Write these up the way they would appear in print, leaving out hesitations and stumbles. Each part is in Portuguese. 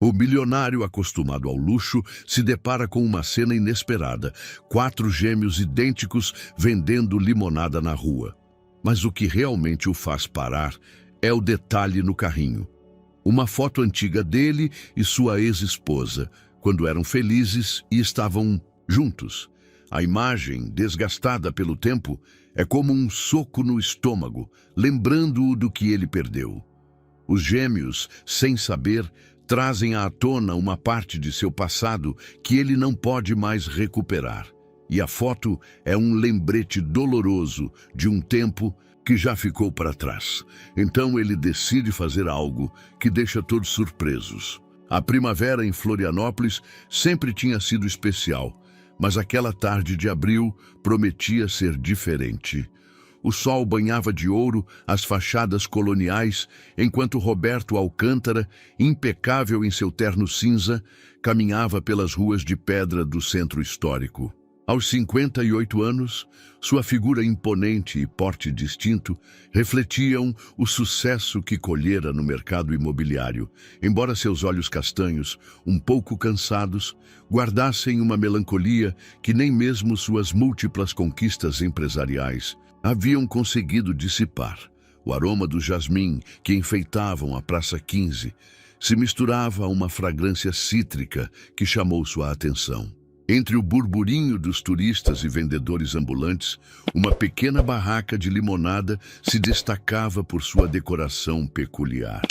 O milionário, acostumado ao luxo, se depara com uma cena inesperada: 4 gêmeos idênticos vendendo limonada na rua. Mas o que realmente o faz parar é o detalhe no carrinho. Uma foto antiga dele e sua ex-esposa, quando eram felizes e estavam juntos. A imagem, desgastada pelo tempo, é como um soco no estômago, lembrando-o do que ele perdeu. Os gêmeos, sem saber, trazem à tona uma parte de seu passado que ele não pode mais recuperar. E a foto é um lembrete doloroso de um tempo que já ficou para trás. Então ele decide fazer algo que deixa todos surpresos. A primavera em Florianópolis sempre tinha sido especial, mas aquela tarde de abril prometia ser diferente. O sol banhava de ouro as fachadas coloniais, enquanto Roberto Alcântara, impecável em seu terno cinza, caminhava pelas ruas de pedra do centro histórico. Aos 58 anos, sua figura imponente e porte distinto refletiam o sucesso que colhera no mercado imobiliário, embora seus olhos castanhos, um pouco cansados, guardassem uma melancolia que nem mesmo suas múltiplas conquistas empresariais haviam conseguido dissipar. O aroma do jasmim que enfeitavam a Praça 15 se misturava a uma fragrância cítrica que chamou sua atenção. Entre o burburinho dos turistas e vendedores ambulantes, uma pequena barraca de limonada se destacava por sua decoração peculiar.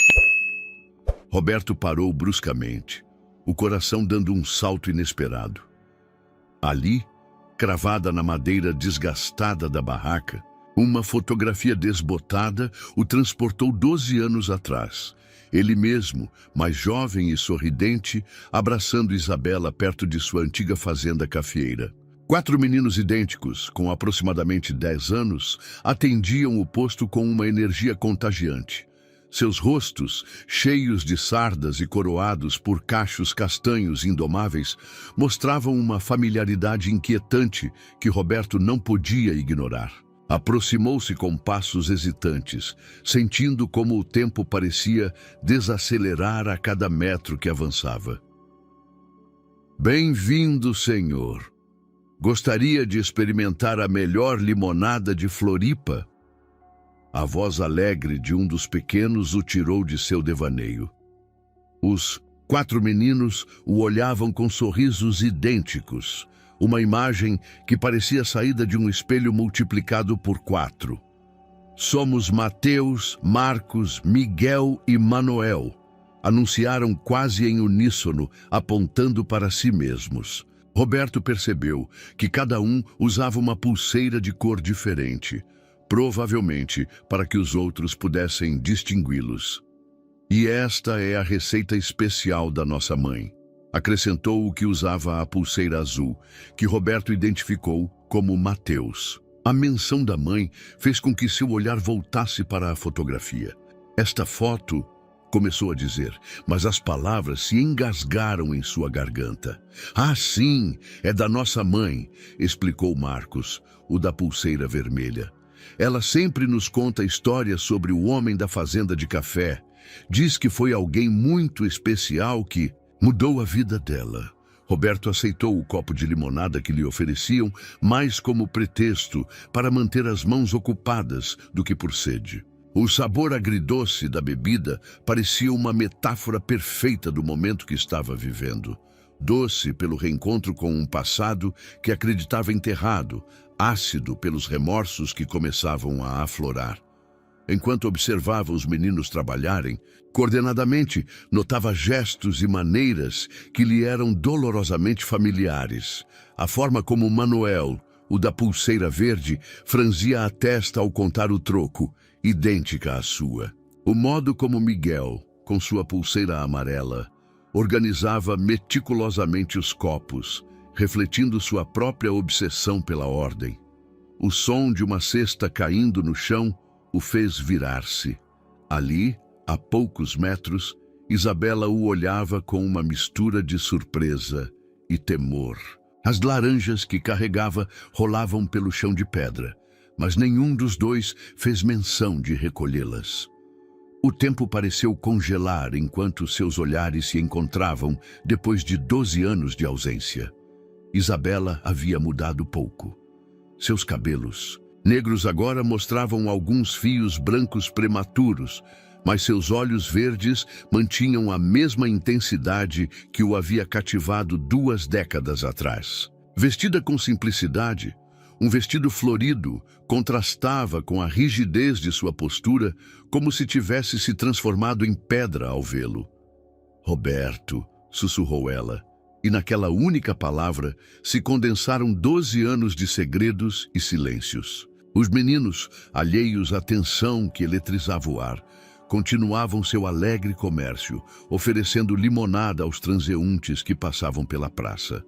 Roberto parou bruscamente, o coração dando um salto inesperado. Ali, cravada na madeira desgastada da barraca, uma fotografia desbotada o transportou 12 anos atrás. Ele mesmo, mais jovem e sorridente, abraçando Isabela perto de sua antiga fazenda cafeeira. 4 meninos idênticos, com aproximadamente 10 anos, atendiam o posto com uma energia contagiante. Seus rostos, cheios de sardas e coroados por cachos castanhos indomáveis, mostravam uma familiaridade inquietante que Roberto não podia ignorar. Aproximou-se com passos hesitantes, sentindo como o tempo parecia desacelerar a cada metro que avançava. Bem-vindo, senhor. Gostaria de experimentar a melhor limonada de Floripa? A voz alegre de um dos pequenos o tirou de seu devaneio. Os 4 meninos o olhavam com sorrisos idênticos, uma imagem que parecia saída de um espelho multiplicado por 4. Somos Mateus, Marcos, Miguel e Manuel, anunciaram quase em uníssono, apontando para si mesmos. Roberto percebeu que cada um usava uma pulseira de cor diferente, provavelmente para que os outros pudessem distingui-los. E esta é a receita especial da nossa mãe, acrescentou o que usava a pulseira azul, que Roberto identificou como Mateus. A menção da mãe fez com que seu olhar voltasse para a fotografia. Esta foto, começou a dizer, mas as palavras se engasgaram em sua garganta. Ah, sim, é da nossa mãe, explicou Marcos, o da pulseira vermelha. Ela sempre nos conta histórias sobre o homem da fazenda de café. Diz que foi alguém muito especial que mudou a vida dela. Roberto aceitou o copo de limonada que lhe ofereciam, mais como pretexto para manter as mãos ocupadas do que por sede. O sabor agridoce da bebida parecia uma metáfora perfeita do momento que estava vivendo. Doce pelo reencontro com um passado que acreditava enterrado, ácido pelos remorsos que começavam a aflorar. Enquanto observava os meninos trabalharem, coordenadamente notava gestos e maneiras que lhe eram dolorosamente familiares. A forma como Manuel, o da pulseira verde, franzia a testa ao contar o troco, idêntica à sua. O modo como Miguel, com sua pulseira amarela, organizava meticulosamente os copos, refletindo sua própria obsessão pela ordem. O som de uma cesta caindo no chão o fez virar-se. Ali, a poucos metros, Isabela o olhava com uma mistura de surpresa e temor. As laranjas que carregava rolavam pelo chão de pedra, mas nenhum dos dois fez menção de recolhê-las. O tempo pareceu congelar enquanto seus olhares se encontravam depois de 12 anos de ausência. Isabela havia mudado pouco. Seus cabelos, negros agora, mostravam alguns fios brancos prematuros, mas seus olhos verdes mantinham a mesma intensidade que o havia cativado 2 décadas atrás. Vestida com simplicidade, um vestido florido contrastava com a rigidez de sua postura, como se tivesse se transformado em pedra ao vê-lo. Roberto, sussurrou ela, e naquela única palavra se condensaram 12 anos de segredos e silêncios. Os meninos, alheios à tensão que eletrizava o ar, continuavam seu alegre comércio, oferecendo limonada aos transeuntes que passavam pela praça.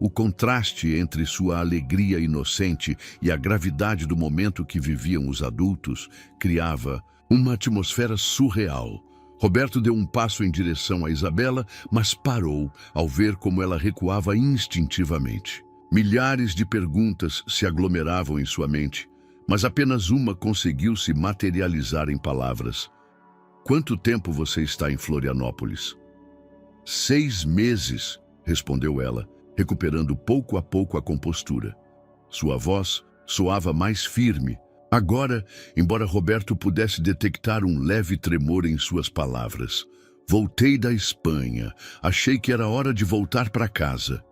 O contraste entre sua alegria inocente e a gravidade do momento que viviam os adultos criava uma atmosfera surreal. Roberto deu um passo em direção a Isabela, mas parou ao ver como ela recuava instintivamente. Milhares de perguntas se aglomeravam em sua mente, mas apenas uma conseguiu se materializar em palavras. Quanto tempo você está em Florianópolis? 6 meses, respondeu ela, recuperando pouco a pouco a compostura. Sua voz soava mais firme. Agora, embora Roberto pudesse detectar um leve tremor em suas palavras. Voltei da Espanha. Achei que era hora de voltar para casa.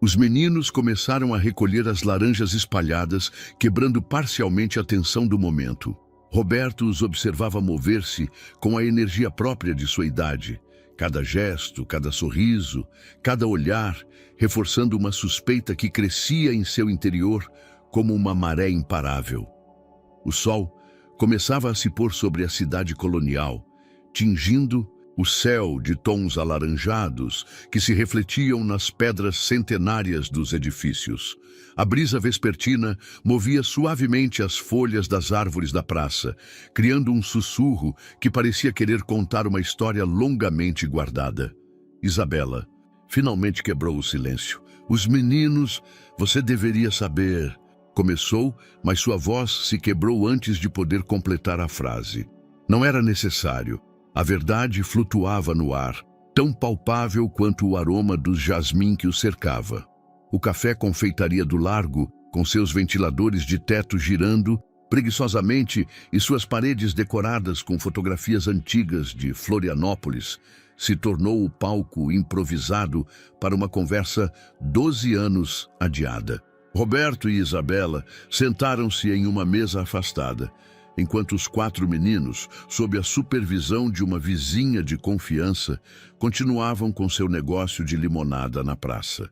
Os meninos começaram a recolher as laranjas espalhadas, quebrando parcialmente a tensão do momento. Roberto os observava mover-se com a energia própria de sua idade. Cada gesto, cada sorriso, cada olhar, reforçando uma suspeita que crescia em seu interior como uma maré imparável. O sol começava a se pôr sobre a cidade colonial, tingindo o céu de tons alaranjados que se refletiam nas pedras centenárias dos edifícios. A brisa vespertina movia suavemente as folhas das árvores da praça, criando um sussurro que parecia querer contar uma história longamente guardada. Isabela finalmente quebrou o silêncio. Os meninos, você deveria saber... Começou, mas sua voz se quebrou antes de poder completar a frase. Não era necessário. A verdade flutuava no ar, tão palpável quanto o aroma do jasmim que o cercava. O café confeitaria do largo, com seus ventiladores de teto girando preguiçosamente e suas paredes decoradas com fotografias antigas de Florianópolis, se tornou o palco improvisado para uma conversa 12 anos adiada. Roberto e Isabela sentaram-se em uma mesa afastada, enquanto os 4 meninos, sob a supervisão de uma vizinha de confiança, continuavam com seu negócio de limonada na praça.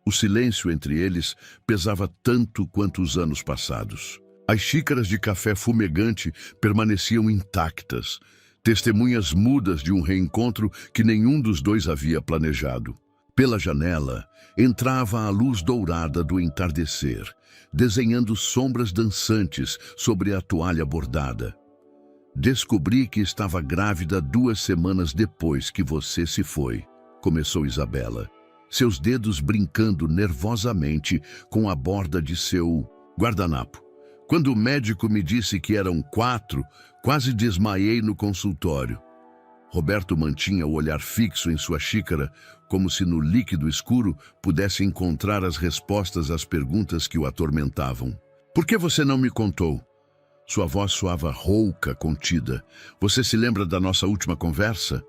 O silêncio entre eles pesava tanto quanto os anos passados. As xícaras de café fumegante permaneciam intactas, testemunhas mudas de um reencontro que nenhum dos dois havia planejado. Pela janela, entrava a luz dourada do entardecer, desenhando sombras dançantes sobre a toalha bordada. Descobri que estava grávida 2 semanas depois que você se foi, começou Isabela, seus dedos brincando nervosamente com a borda de seu guardanapo. Quando o médico me disse que eram 4, quase desmaiei no consultório. Roberto mantinha o olhar fixo em sua xícara, como se no líquido escuro pudesse encontrar as respostas às perguntas que o atormentavam. Por que você não me contou? Sua voz soava rouca, contida. Você se lembra da nossa última conversa?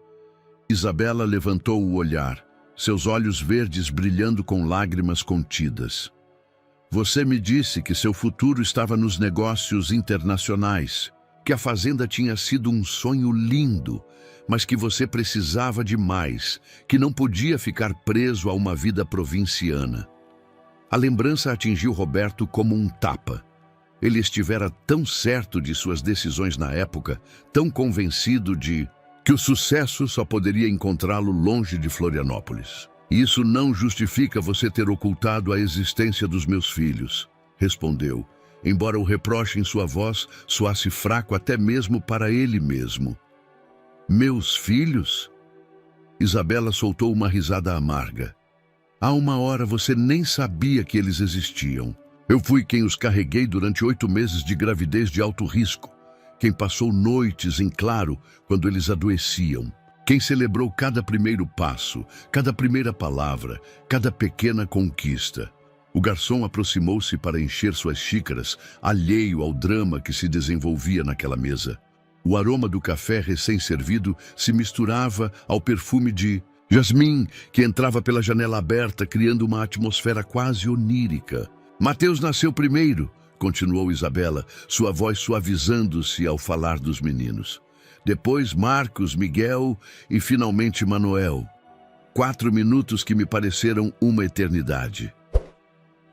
Isabela levantou o olhar, seus olhos verdes brilhando com lágrimas contidas. Você me disse que seu futuro estava nos negócios internacionais, que a fazenda tinha sido um sonho lindo, mas que você precisava de mais, que não podia ficar preso a uma vida provinciana. A lembrança atingiu Roberto como um tapa. Ele estivera tão certo de suas decisões na época, tão convencido de que o sucesso só poderia encontrá-lo longe de Florianópolis. Isso não justifica você ter ocultado a existência dos meus filhos, respondeu, embora o reproche em sua voz soasse fraco até mesmo para ele mesmo. Meus filhos? Isabela soltou uma risada amarga. Há uma hora você nem sabia que eles existiam. Eu fui quem os carreguei durante 8 meses de gravidez de alto risco, quem passou noites em claro quando eles adoeciam, quem celebrou cada primeiro passo, cada primeira palavra, cada pequena conquista. O garçom aproximou-se para encher suas xícaras, alheio ao drama que se desenvolvia naquela mesa. O aroma do café recém-servido se misturava ao perfume de jasmim que entrava pela janela aberta, criando uma atmosfera quase onírica. Mateus nasceu primeiro, continuou Isabela, sua voz suavizando-se ao falar dos meninos. Depois Marcos, Miguel e finalmente Manuel. 4 minutos que me pareceram uma eternidade.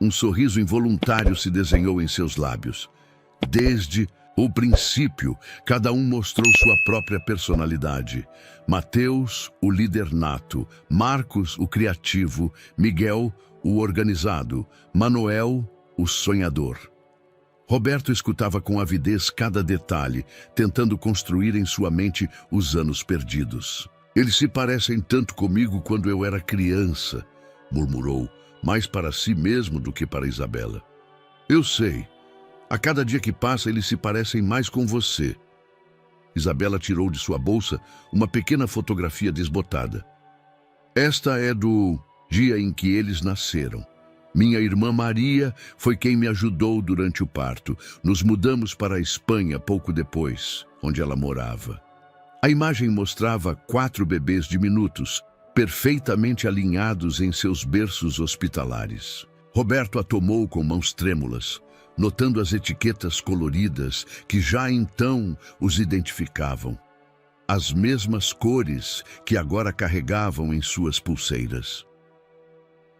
Um sorriso involuntário se desenhou em seus lábios. Desde o princípio, cada um mostrou sua própria personalidade. Mateus, o líder nato, Marcos, o criativo, Miguel, o organizado, Manuel, o sonhador. Roberto escutava com avidez cada detalhe, tentando construir em sua mente os anos perdidos. Eles se parecem tanto comigo quando eu era criança, murmurou, mais para si mesmo do que para Isabela. Eu sei. A cada dia que passa, eles se parecem mais com você. Isabela tirou de sua bolsa uma pequena fotografia desbotada. Esta é do dia em que eles nasceram. Minha irmã Maria foi quem me ajudou durante o parto. Nos mudamos para a Espanha pouco depois, onde ela morava. A imagem mostrava 4 bebês diminutos, perfeitamente alinhados em seus berços hospitalares. Roberto a tomou com mãos trêmulas, notando as etiquetas coloridas que já então os identificavam. As mesmas cores que agora carregavam em suas pulseiras.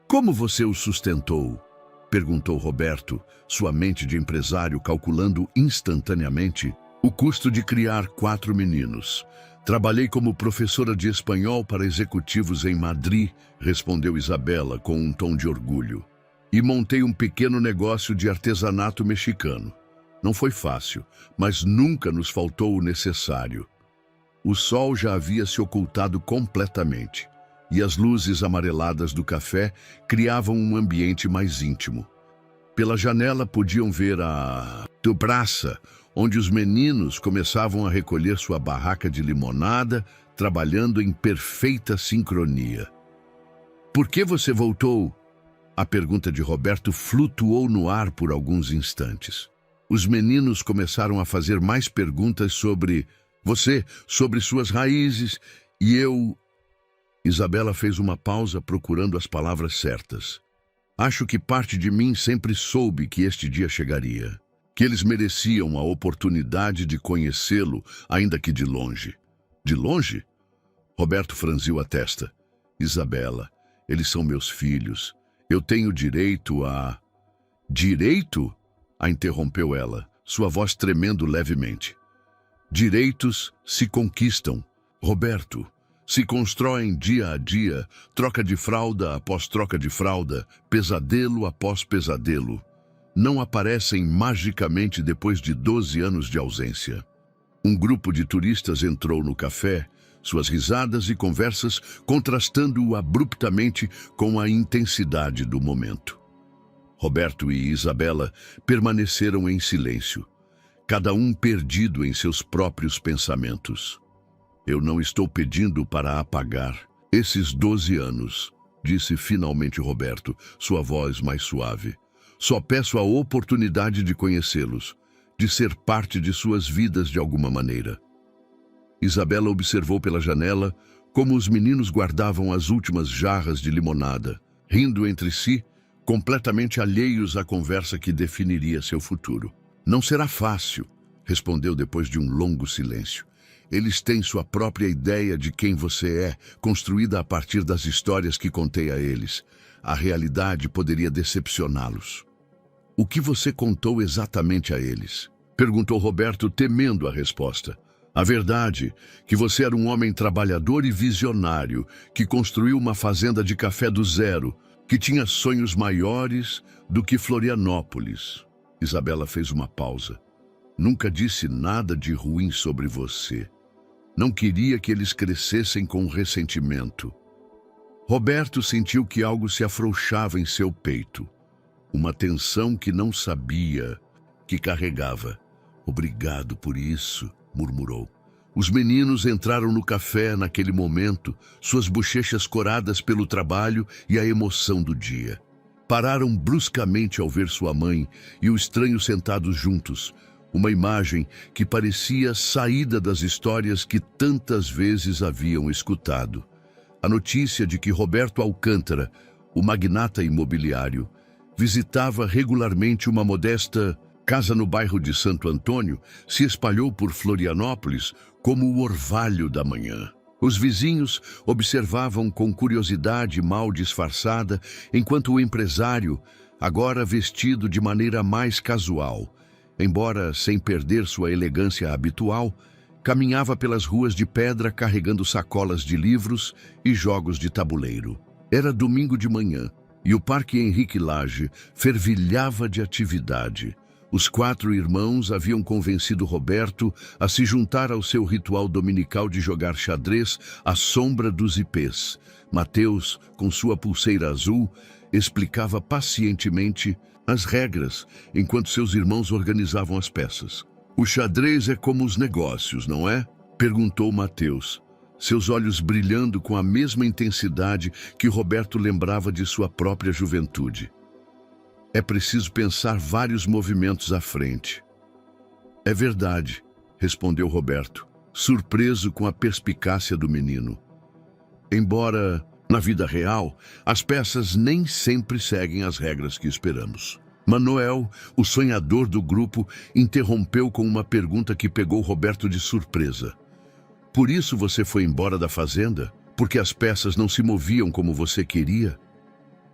Como você o sustentou? Perguntou Roberto, sua mente de empresário calculando instantaneamente o custo de criar 4 meninos. Trabalhei como professora de espanhol para executivos em Madrid, respondeu Isabela com um tom de orgulho. E montei um pequeno negócio de artesanato mexicano. Não foi fácil, mas nunca nos faltou o necessário. O sol já havia se ocultado completamente, e as luzes amareladas do café criavam um ambiente mais íntimo. Pela janela podiam ver a praça, onde os meninos começavam a recolher sua barraca de limonada, trabalhando em perfeita sincronia. Por que você voltou? A pergunta de Roberto flutuou no ar por alguns instantes. Os meninos começaram a fazer mais perguntas sobre você, sobre suas raízes, e eu... Isabela fez uma pausa procurando as palavras certas. Acho que parte de mim sempre soube que este dia chegaria, que eles mereciam a oportunidade de conhecê-lo, ainda que de longe. De longe? Roberto franziu a testa. Isabela, eles são meus filhos. Eu tenho direito a... Direito? A interrompeu ela, sua voz tremendo levemente. Direitos se conquistam, Roberto. Se constroem dia a dia, troca de fralda após troca de fralda, pesadelo após pesadelo. Não aparecem magicamente depois de 12 anos de ausência. Um grupo de turistas entrou no café, suas risadas e conversas contrastando abruptamente com a intensidade do momento. Roberto e Isabela permaneceram em silêncio, cada um perdido em seus próprios pensamentos. Eu não estou pedindo para apagar esses 12 anos, disse finalmente Roberto, sua voz mais suave. Só peço a oportunidade de conhecê-los, de ser parte de suas vidas de alguma maneira. Isabela observou pela janela como os meninos guardavam as últimas jarras de limonada, rindo entre si, completamente alheios à conversa que definiria seu futuro. Não será fácil, respondeu depois de um longo silêncio. Eles têm sua própria ideia de quem você é, construída a partir das histórias que contei a eles. A realidade poderia decepcioná-los. O que você contou exatamente a eles? Perguntou Roberto, temendo a resposta. A verdade, que você era um homem trabalhador e visionário, que construiu uma fazenda de café do zero, que tinha sonhos maiores do que Florianópolis. Isabela fez uma pausa. Nunca disse nada de ruim sobre você. Não queria que eles crescessem com ressentimento. Roberto sentiu que algo se afrouxava em seu peito. Uma tensão que não sabia que carregava. Obrigado por isso, murmurou. Os meninos entraram no café naquele momento, suas bochechas coradas pelo trabalho e a emoção do dia. Pararam bruscamente ao ver sua mãe e o estranho sentados juntos, uma imagem que parecia saída das histórias que tantas vezes haviam escutado. A notícia de que Roberto Alcântara, o magnata imobiliário, visitava regularmente uma modesta casa no bairro de Santo Antônio se espalhou por Florianópolis como o orvalho da manhã. Os vizinhos observavam com curiosidade mal disfarçada, enquanto o empresário, agora vestido de maneira mais casual, embora sem perder sua elegância habitual, caminhava pelas ruas de pedra carregando sacolas de livros e jogos de tabuleiro. Era domingo de manhã e o Parque Henrique Lage fervilhava de atividade. Os 4 irmãos haviam convencido Roberto a se juntar ao seu ritual dominical de jogar xadrez à sombra dos ipês. Mateus, com sua pulseira azul, explicava pacientemente as regras, enquanto seus irmãos organizavam as peças. O xadrez é como os negócios, não é? Perguntou Mateus, seus olhos brilhando com a mesma intensidade que Roberto lembrava de sua própria juventude. É preciso pensar vários movimentos à frente. É verdade, respondeu Roberto, surpreso com a perspicácia do menino. Embora, na vida real, as peças nem sempre seguem as regras que esperamos. Manuel, o sonhador do grupo, interrompeu com uma pergunta que pegou Roberto de surpresa. Por isso você foi embora da fazenda? Porque as peças não se moviam como você queria?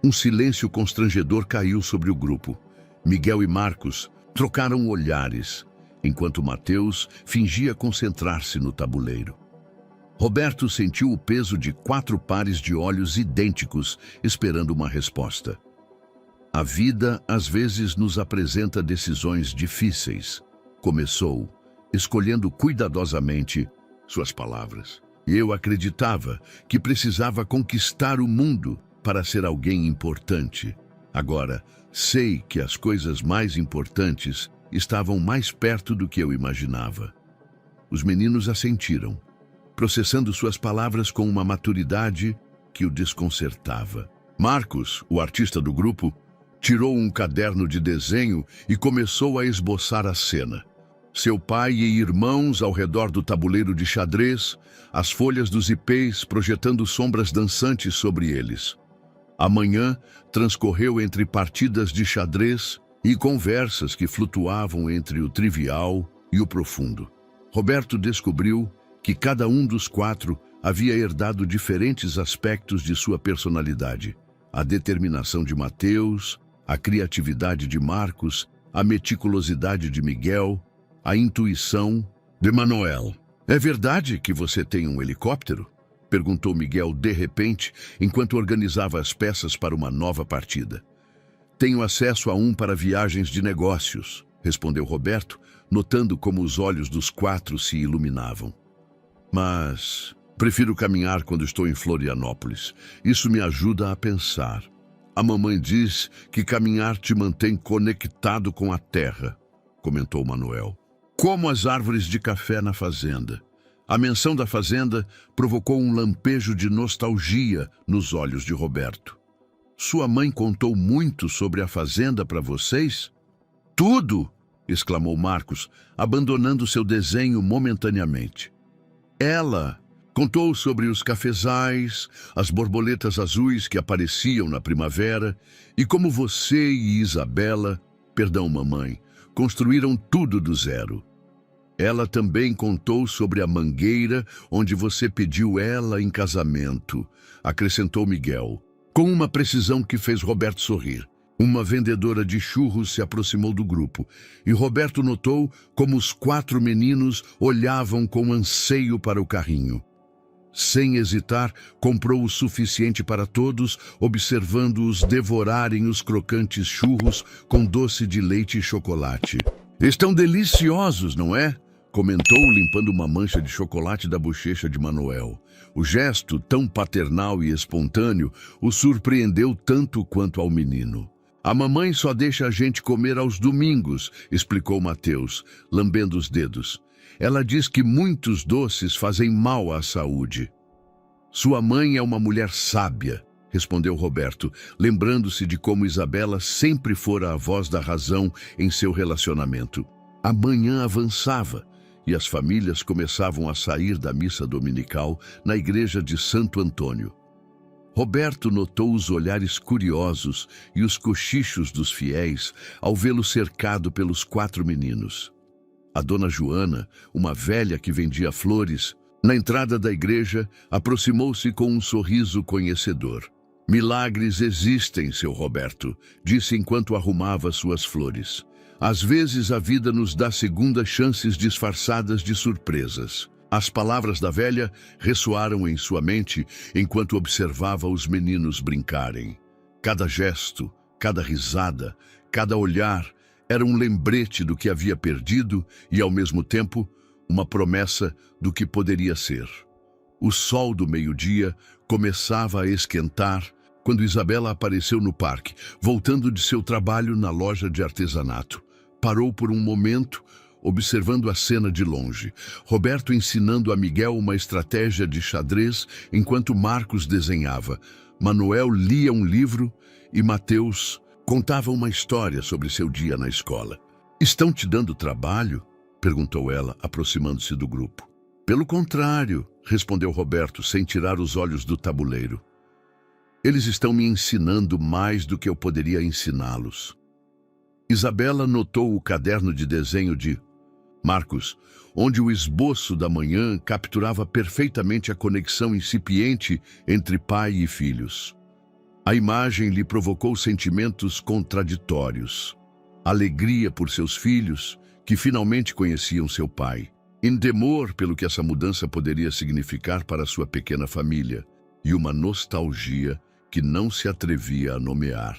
Um silêncio constrangedor caiu sobre o grupo. Miguel e Marcos trocaram olhares, enquanto Mateus fingia concentrar-se no tabuleiro. Roberto sentiu o peso de 4 pares de olhos idênticos, esperando uma resposta. A vida às vezes nos apresenta decisões difíceis. Começou, escolhendo cuidadosamente suas palavras. Eu acreditava que precisava conquistar o mundo para ser alguém importante. Agora, sei que as coisas mais importantes estavam mais perto do que eu imaginava. Os meninos assentiram, processando suas palavras com uma maturidade que o desconcertava. Marcos, o artista do grupo, tirou um caderno de desenho e começou a esboçar a cena. Seu pai e irmãos ao redor do tabuleiro de xadrez, as folhas dos ipês projetando sombras dançantes sobre eles. A manhã transcorreu entre partidas de xadrez e conversas que flutuavam entre o trivial e o profundo. Roberto descobriu que cada um dos 4 havia herdado diferentes aspectos de sua personalidade. A determinação de Mateus, a criatividade de Marcos, a meticulosidade de Miguel, a intuição de Manuel. É verdade que você tem um helicóptero? Perguntou Miguel de repente, enquanto organizava as peças para uma nova partida. Tenho acesso a um para viagens de negócios, respondeu Roberto, notando como os olhos dos 4 se iluminavam. Mas prefiro caminhar quando estou em Florianópolis. Isso me ajuda a pensar. A mamãe diz que caminhar te mantém conectado com a terra, comentou Manuel. Como as árvores de café na fazenda. A menção da fazenda provocou um lampejo de nostalgia nos olhos de Roberto. Sua mãe contou muito sobre a fazenda para vocês? Tudo! Exclamou Marcos, abandonando seu desenho momentaneamente. Ela contou sobre os cafezais, as borboletas azuis que apareciam na primavera e como você e Isabela, mamãe, construíram tudo do zero. Ela também contou sobre a mangueira onde você pediu ela em casamento, acrescentou Miguel, com uma precisão que fez Roberto sorrir. Uma vendedora de churros se aproximou do grupo e Roberto notou como os 4 meninos olhavam com anseio para o carrinho. Sem hesitar, comprou o suficiente para todos, observando-os devorarem os crocantes churros com doce de leite e chocolate. Estão deliciosos, não é? Comentou, limpando uma mancha de chocolate da bochecha de Manuel. O gesto, tão paternal e espontâneo, o surpreendeu tanto quanto ao menino. A mamãe só deixa a gente comer aos domingos, explicou Mateus, lambendo os dedos. Ela diz que muitos doces fazem mal à saúde. Sua mãe é uma mulher sábia, respondeu Roberto, lembrando-se de como Isabela sempre fora a voz da razão em seu relacionamento. A manhã avançava e as famílias começavam a sair da missa dominical na igreja de Santo Antônio. Roberto notou os olhares curiosos e os cochichos dos fiéis ao vê-lo cercado pelos 4 meninos. A dona Joana, uma velha que vendia flores, na entrada da igreja, aproximou-se com um sorriso conhecedor. Milagres existem, seu Roberto, disse enquanto arrumava suas flores. Às vezes a vida nos dá segundas chances disfarçadas de surpresas. As palavras da velha ressoaram em sua mente enquanto observava os meninos brincarem. Cada gesto, cada risada, cada olhar era um lembrete do que havia perdido e, ao mesmo tempo, uma promessa do que poderia ser. O sol do meio-dia começava a esquentar quando Isabela apareceu no parque, voltando de seu trabalho na loja de artesanato. Parou por um momento, observando a cena de longe. Roberto ensinando a Miguel uma estratégia de xadrez enquanto Marcos desenhava. Manuel lia um livro e Mateus contava uma história sobre seu dia na escola. "Estão te dando trabalho?" perguntou ela, aproximando-se do grupo. "Pelo contrário", respondeu Roberto, sem tirar os olhos do tabuleiro. "Eles estão me ensinando mais do que eu poderia ensiná-los." Isabela notou o caderno de desenho de Marcos, onde o esboço da manhã capturava perfeitamente a conexão incipiente entre pai e filhos. A imagem lhe provocou sentimentos contraditórios. Alegria por seus filhos, que finalmente conheciam seu pai. Temor pelo que essa mudança poderia significar para sua pequena família. E uma nostalgia que não se atrevia a nomear.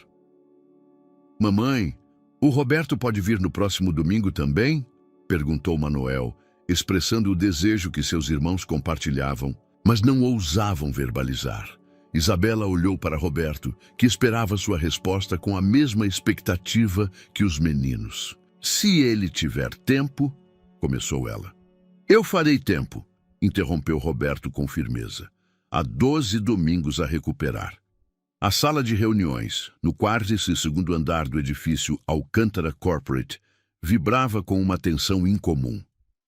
"Mamãe, o Roberto pode vir no próximo domingo também?" perguntou Manuel, expressando o desejo que seus irmãos compartilhavam, mas não ousavam verbalizar. Isabela olhou para Roberto, que esperava sua resposta com a mesma expectativa que os meninos. "Se ele tiver tempo", começou ela. "Eu farei tempo", interrompeu Roberto com firmeza. "Há 12 domingos a recuperar." A sala de reuniões, no 4º andar do edifício Alcântara Corporate, vibrava com uma tensão incomum.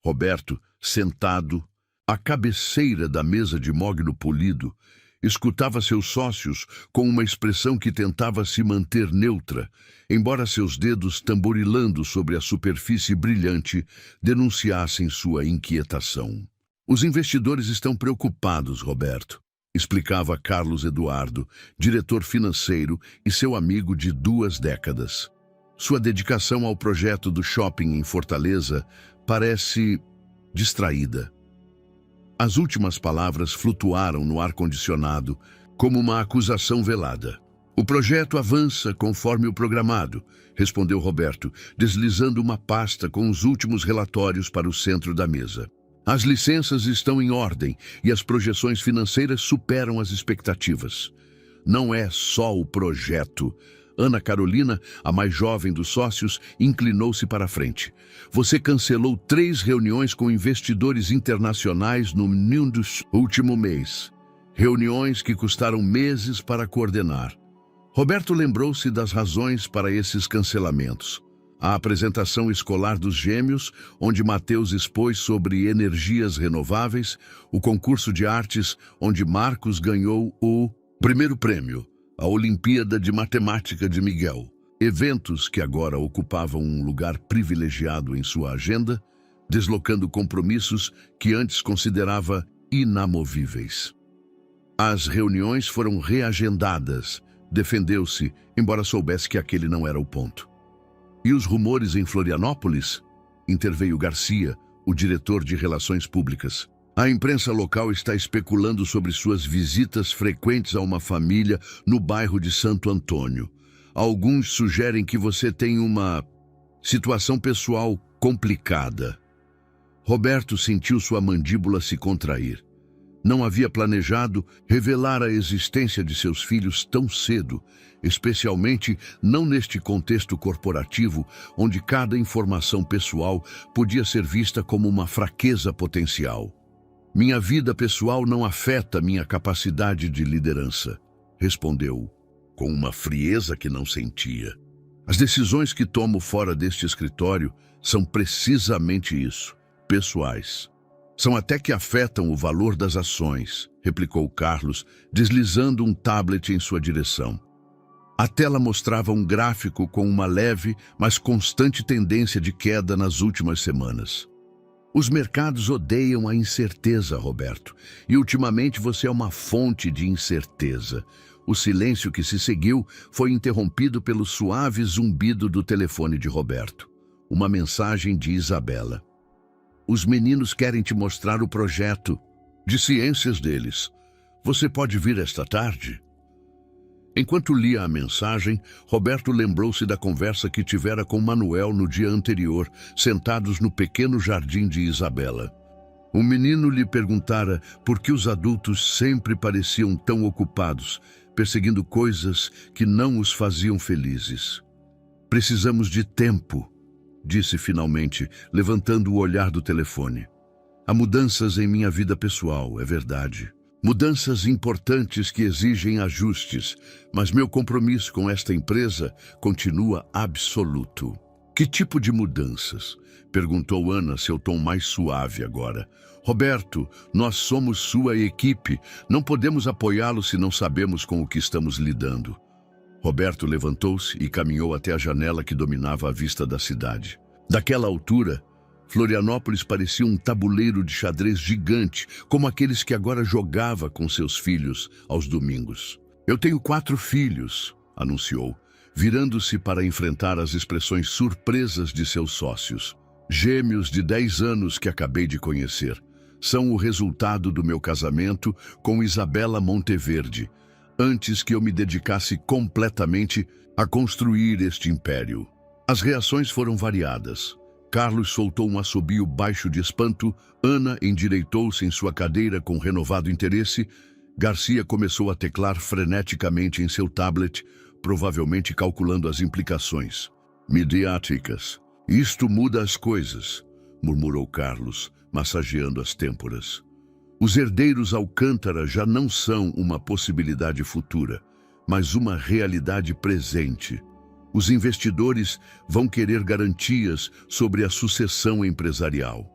Roberto, sentado à cabeceira da mesa de mogno polido, escutava seus sócios com uma expressão que tentava se manter neutra, embora seus dedos tamborilando sobre a superfície brilhante denunciassem sua inquietação. "Os investidores estão preocupados, Roberto", explicava Carlos Eduardo, diretor financeiro e seu amigo de 2 décadas. Sua dedicação ao projeto do shopping em Fortaleza parece distraída. As últimas palavras flutuaram no ar-condicionado como uma acusação velada. "O projeto avança conforme o programado", respondeu Roberto, deslizando uma pasta com os últimos relatórios para o centro da mesa. "As licenças estão em ordem e as projeções financeiras superam as expectativas. Não é só o projeto." Ana Carolina, a mais jovem dos sócios, inclinou-se para a frente. "Você cancelou 3 reuniões com investidores internacionais no último mês. Reuniões que custaram meses para coordenar." Roberto lembrou-se das razões para esses cancelamentos. A apresentação escolar dos gêmeos, onde Mateus expôs sobre energias renováveis, o concurso de artes, onde Marcos ganhou o primeiro prêmio, a Olimpíada de Matemática de Miguel. Eventos que agora ocupavam um lugar privilegiado em sua agenda, deslocando compromissos que antes considerava inamovíveis. As reuniões foram reagendadas, defendeu-se, embora soubesse que aquele não era o ponto. "E os rumores em Florianópolis?" interveio Garcia, o diretor de Relações Públicas. "A imprensa local está especulando sobre suas visitas frequentes a uma família no bairro de Santo Antônio. Alguns sugerem que você tem uma situação pessoal complicada." Roberto sentiu sua mandíbula se contrair. Não havia planejado revelar a existência de seus filhos tão cedo, especialmente não neste contexto corporativo, onde cada informação pessoal podia ser vista como uma fraqueza potencial. Minha vida pessoal não afeta minha capacidade de liderança, respondeu, com uma frieza que não sentia. As decisões que tomo fora deste escritório são precisamente isso, pessoais. São até que afetam o valor das ações, replicou Carlos, deslizando um tablet em sua direção. A tela mostrava um gráfico com uma leve, mas constante tendência de queda nas últimas semanas. Os mercados odeiam a incerteza, Roberto, e ultimamente você é uma fonte de incerteza. O silêncio que se seguiu foi interrompido pelo suave zumbido do telefone de Roberto. Uma mensagem de Isabela. Os meninos querem te mostrar o projeto de ciências deles. Você pode vir esta tarde? Enquanto lia a mensagem, Roberto lembrou-se da conversa que tivera com Manuel no dia anterior, sentados no pequeno jardim de Isabela. O menino lhe perguntara por que os adultos sempre pareciam tão ocupados, perseguindo coisas que não os faziam felizes. Precisamos de tempo, disse finalmente, levantando o olhar do telefone. Há mudanças em minha vida pessoal, é verdade. Mudanças importantes que exigem ajustes, mas meu compromisso com esta empresa continua absoluto. Que tipo de mudanças? Perguntou Ana, seu tom mais suave agora. Roberto, nós somos sua equipe. Não podemos apoiá-lo se não sabemos com o que estamos lidando. Roberto levantou-se e caminhou até a janela que dominava a vista da cidade. Daquela altura, Florianópolis parecia um tabuleiro de xadrez gigante, como aqueles que agora jogava com seus filhos aos domingos. Eu tenho 4 filhos, anunciou, virando-se para enfrentar as expressões surpresas de seus sócios. Gêmeos de 10 anos que acabei de conhecer. São o resultado do meu casamento com Isabela Monteverde, antes que eu me dedicasse completamente a construir este império. As reações foram variadas. Carlos soltou um assobio baixo de espanto, Ana endireitou-se em sua cadeira com renovado interesse, Garcia começou a teclar freneticamente em seu tablet, provavelmente calculando as implicações. Midiáticas. Isto muda as coisas, murmurou Carlos, massageando as têmporas. Os herdeiros Alcântara já não são uma possibilidade futura, mas uma realidade presente. Os investidores vão querer garantias sobre a sucessão empresarial.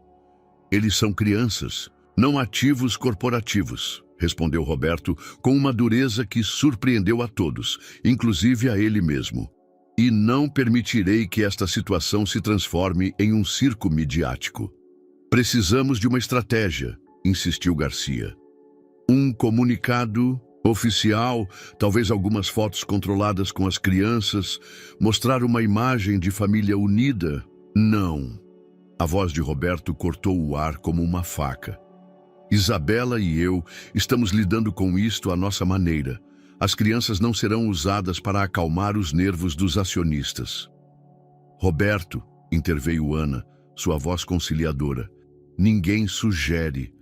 Eles são crianças, não ativos corporativos, respondeu Roberto com uma dureza que surpreendeu a todos, inclusive a ele mesmo. E não permitirei que esta situação se transforme em um circo midiático. Precisamos de uma estratégia, insistiu Garcia. Um comunicado oficial, talvez algumas fotos controladas com as crianças, mostrar uma imagem de família unida? Não. A voz de Roberto cortou o ar como uma faca. Isabela e eu estamos lidando com isto à nossa maneira. As crianças não serão usadas para acalmar os nervos dos acionistas. Roberto, interveio Ana, sua voz conciliadora, ninguém sugere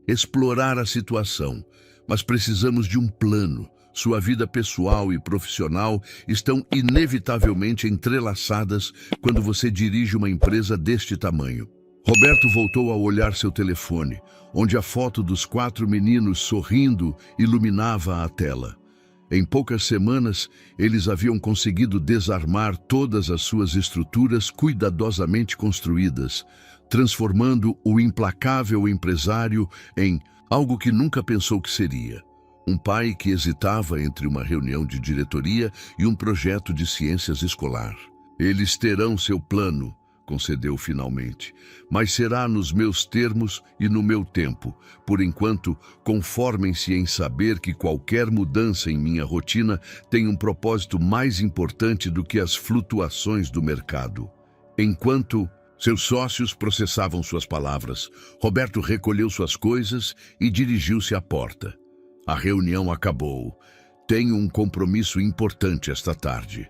explorar a situação, mas precisamos de um plano. Sua vida pessoal e profissional estão inevitavelmente entrelaçadas quando você dirige uma empresa deste tamanho. Roberto voltou a olhar seu telefone, onde a foto dos 4 meninos sorrindo iluminava a tela. Em poucas semanas, eles haviam conseguido desarmar todas as suas estruturas cuidadosamente construídas, transformando o implacável empresário em algo que nunca pensou que seria. Um pai que hesitava entre uma reunião de diretoria e um projeto de ciências escolar. Eles terão seu plano, concedeu finalmente, mas será nos meus termos e no meu tempo. Por enquanto, conformem-se em saber que qualquer mudança em minha rotina tem um propósito mais importante do que as flutuações do mercado. Enquanto seus sócios processavam suas palavras, Roberto recolheu suas coisas e dirigiu-se à porta. A reunião acabou. Tenho um compromisso importante esta tarde.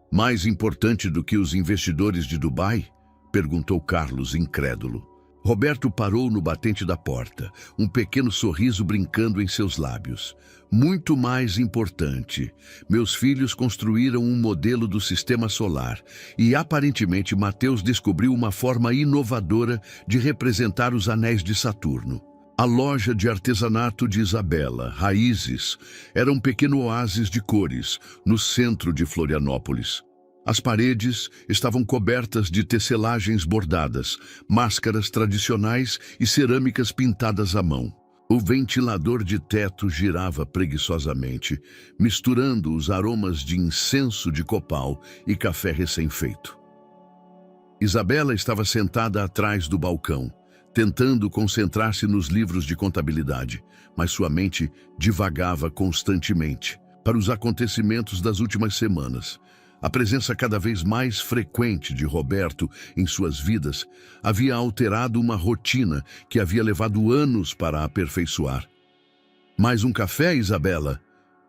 Mais importante do que os investidores de Dubai? Perguntou Carlos, incrédulo. Roberto parou no batente da porta, um pequeno sorriso brincando em seus lábios. Muito mais importante, meus filhos construíram um modelo do sistema solar e aparentemente Mateus descobriu uma forma inovadora de representar os anéis de Saturno. A loja de artesanato de Isabela, Raízes, era um pequeno oásis de cores no centro de Florianópolis. As paredes estavam cobertas de tecelagens bordadas, máscaras tradicionais e cerâmicas pintadas à mão. O ventilador de teto girava preguiçosamente, misturando os aromas de incenso de copal e café recém-feito. Isabela estava sentada atrás do balcão, tentando concentrar-se nos livros de contabilidade, mas sua mente divagava constantemente para os acontecimentos das últimas semanas. A presença cada vez mais frequente de Roberto em suas vidas havia alterado uma rotina que havia levado anos para aperfeiçoar. "Mais um café, Isabela?"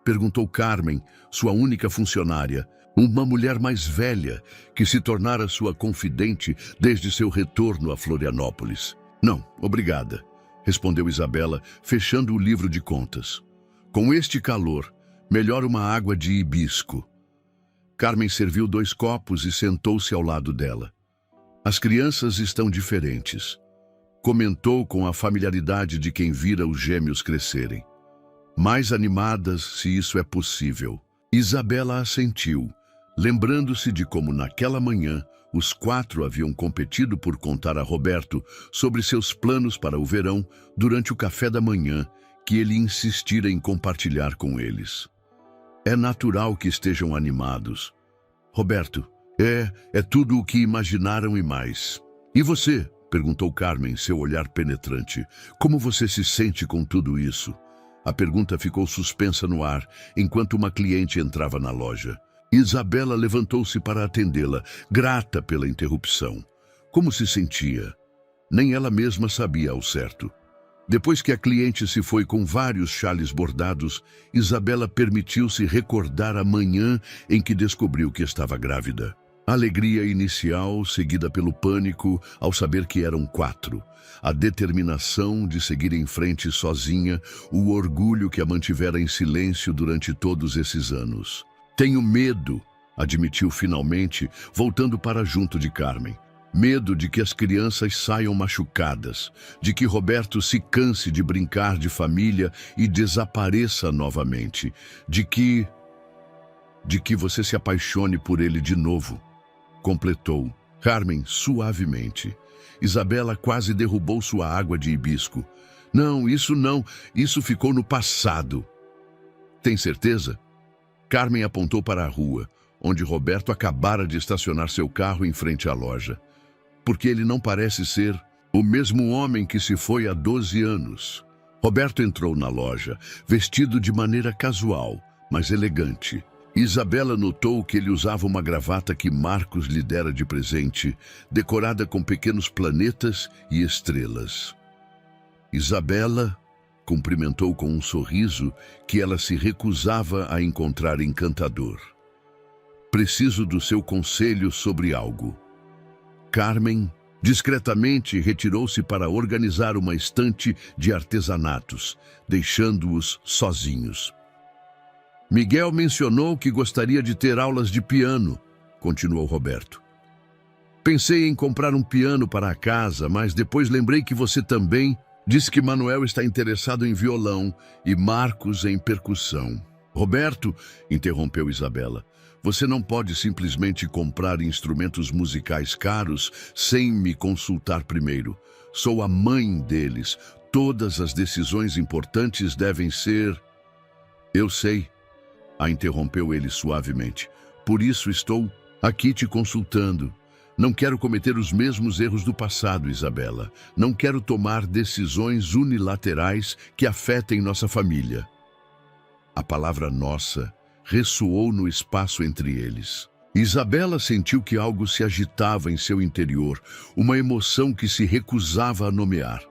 perguntou Carmen, sua única funcionária, uma mulher mais velha que se tornara sua confidente desde seu retorno a Florianópolis. "Não, obrigada", respondeu Isabela, fechando o livro de contas. "Com este calor, melhor uma água de hibisco." Carmen serviu 2 copos e sentou-se ao lado dela. "As crianças estão diferentes", comentou com a familiaridade de quem vira os gêmeos crescerem. "Mais animadas, se isso é possível." Isabela assentiu, lembrando-se de como naquela manhã os 4 haviam competido por contar a Roberto sobre seus planos para o verão durante o café da manhã que ele insistira em compartilhar com eles. "É natural que estejam animados. Roberto, é tudo o que imaginaram e mais." "E você?" perguntou Carmen, seu olhar penetrante. "Como você se sente com tudo isso?" A pergunta ficou suspensa no ar, enquanto uma cliente entrava na loja. Isabela levantou-se para atendê-la, grata pela interrupção. Como se sentia? Nem ela mesma sabia ao certo. Depois que a cliente se foi com vários xales bordados, Isabela permitiu-se recordar a manhã em que descobriu que estava grávida. A alegria inicial, seguida pelo pânico ao saber que eram 4. A determinação de seguir em frente sozinha, o orgulho que a mantivera em silêncio durante todos esses anos. "Tenho medo", admitiu finalmente, voltando para junto de Carmen. "Medo de que as crianças saiam machucadas, de que Roberto se canse de brincar de família e desapareça novamente, de que você se apaixone por ele de novo", completou Carmen suavemente. Isabela quase derrubou sua água de hibisco. Não, isso ficou no passado." "Tem certeza?" Carmen apontou para a rua, onde Roberto acabara de estacionar seu carro em frente à loja. "Porque ele não parece ser o mesmo homem que se foi há 12 anos. Roberto entrou na loja, vestido de maneira casual, mas elegante. Isabela notou que ele usava uma gravata que Marcos lhe dera de presente, decorada com pequenos planetas e estrelas. Isabela cumprimentou com um sorriso que ela se recusava a encontrar encantador. "Preciso do seu conselho sobre algo." Carmen discretamente retirou-se para organizar uma estante de artesanatos, deixando-os sozinhos. "Miguel mencionou que gostaria de ter aulas de piano", continuou Roberto. "Pensei em comprar um piano para a casa, mas depois lembrei que você também disse que Manuel está interessado em violão e Marcos em percussão." "Roberto", interrompeu Isabela, "você não pode simplesmente comprar instrumentos musicais caros sem me consultar primeiro. Sou a mãe deles. Todas as decisões importantes devem ser..." "Eu sei", a interrompeu ele suavemente. "Por isso estou aqui te consultando. Não quero cometer os mesmos erros do passado, Isabela. Não quero tomar decisões unilaterais que afetem nossa família." A palavra "nossa" ressoou no espaço entre eles. Isabela sentiu que algo se agitava em seu interior, uma emoção que se recusava a nomear.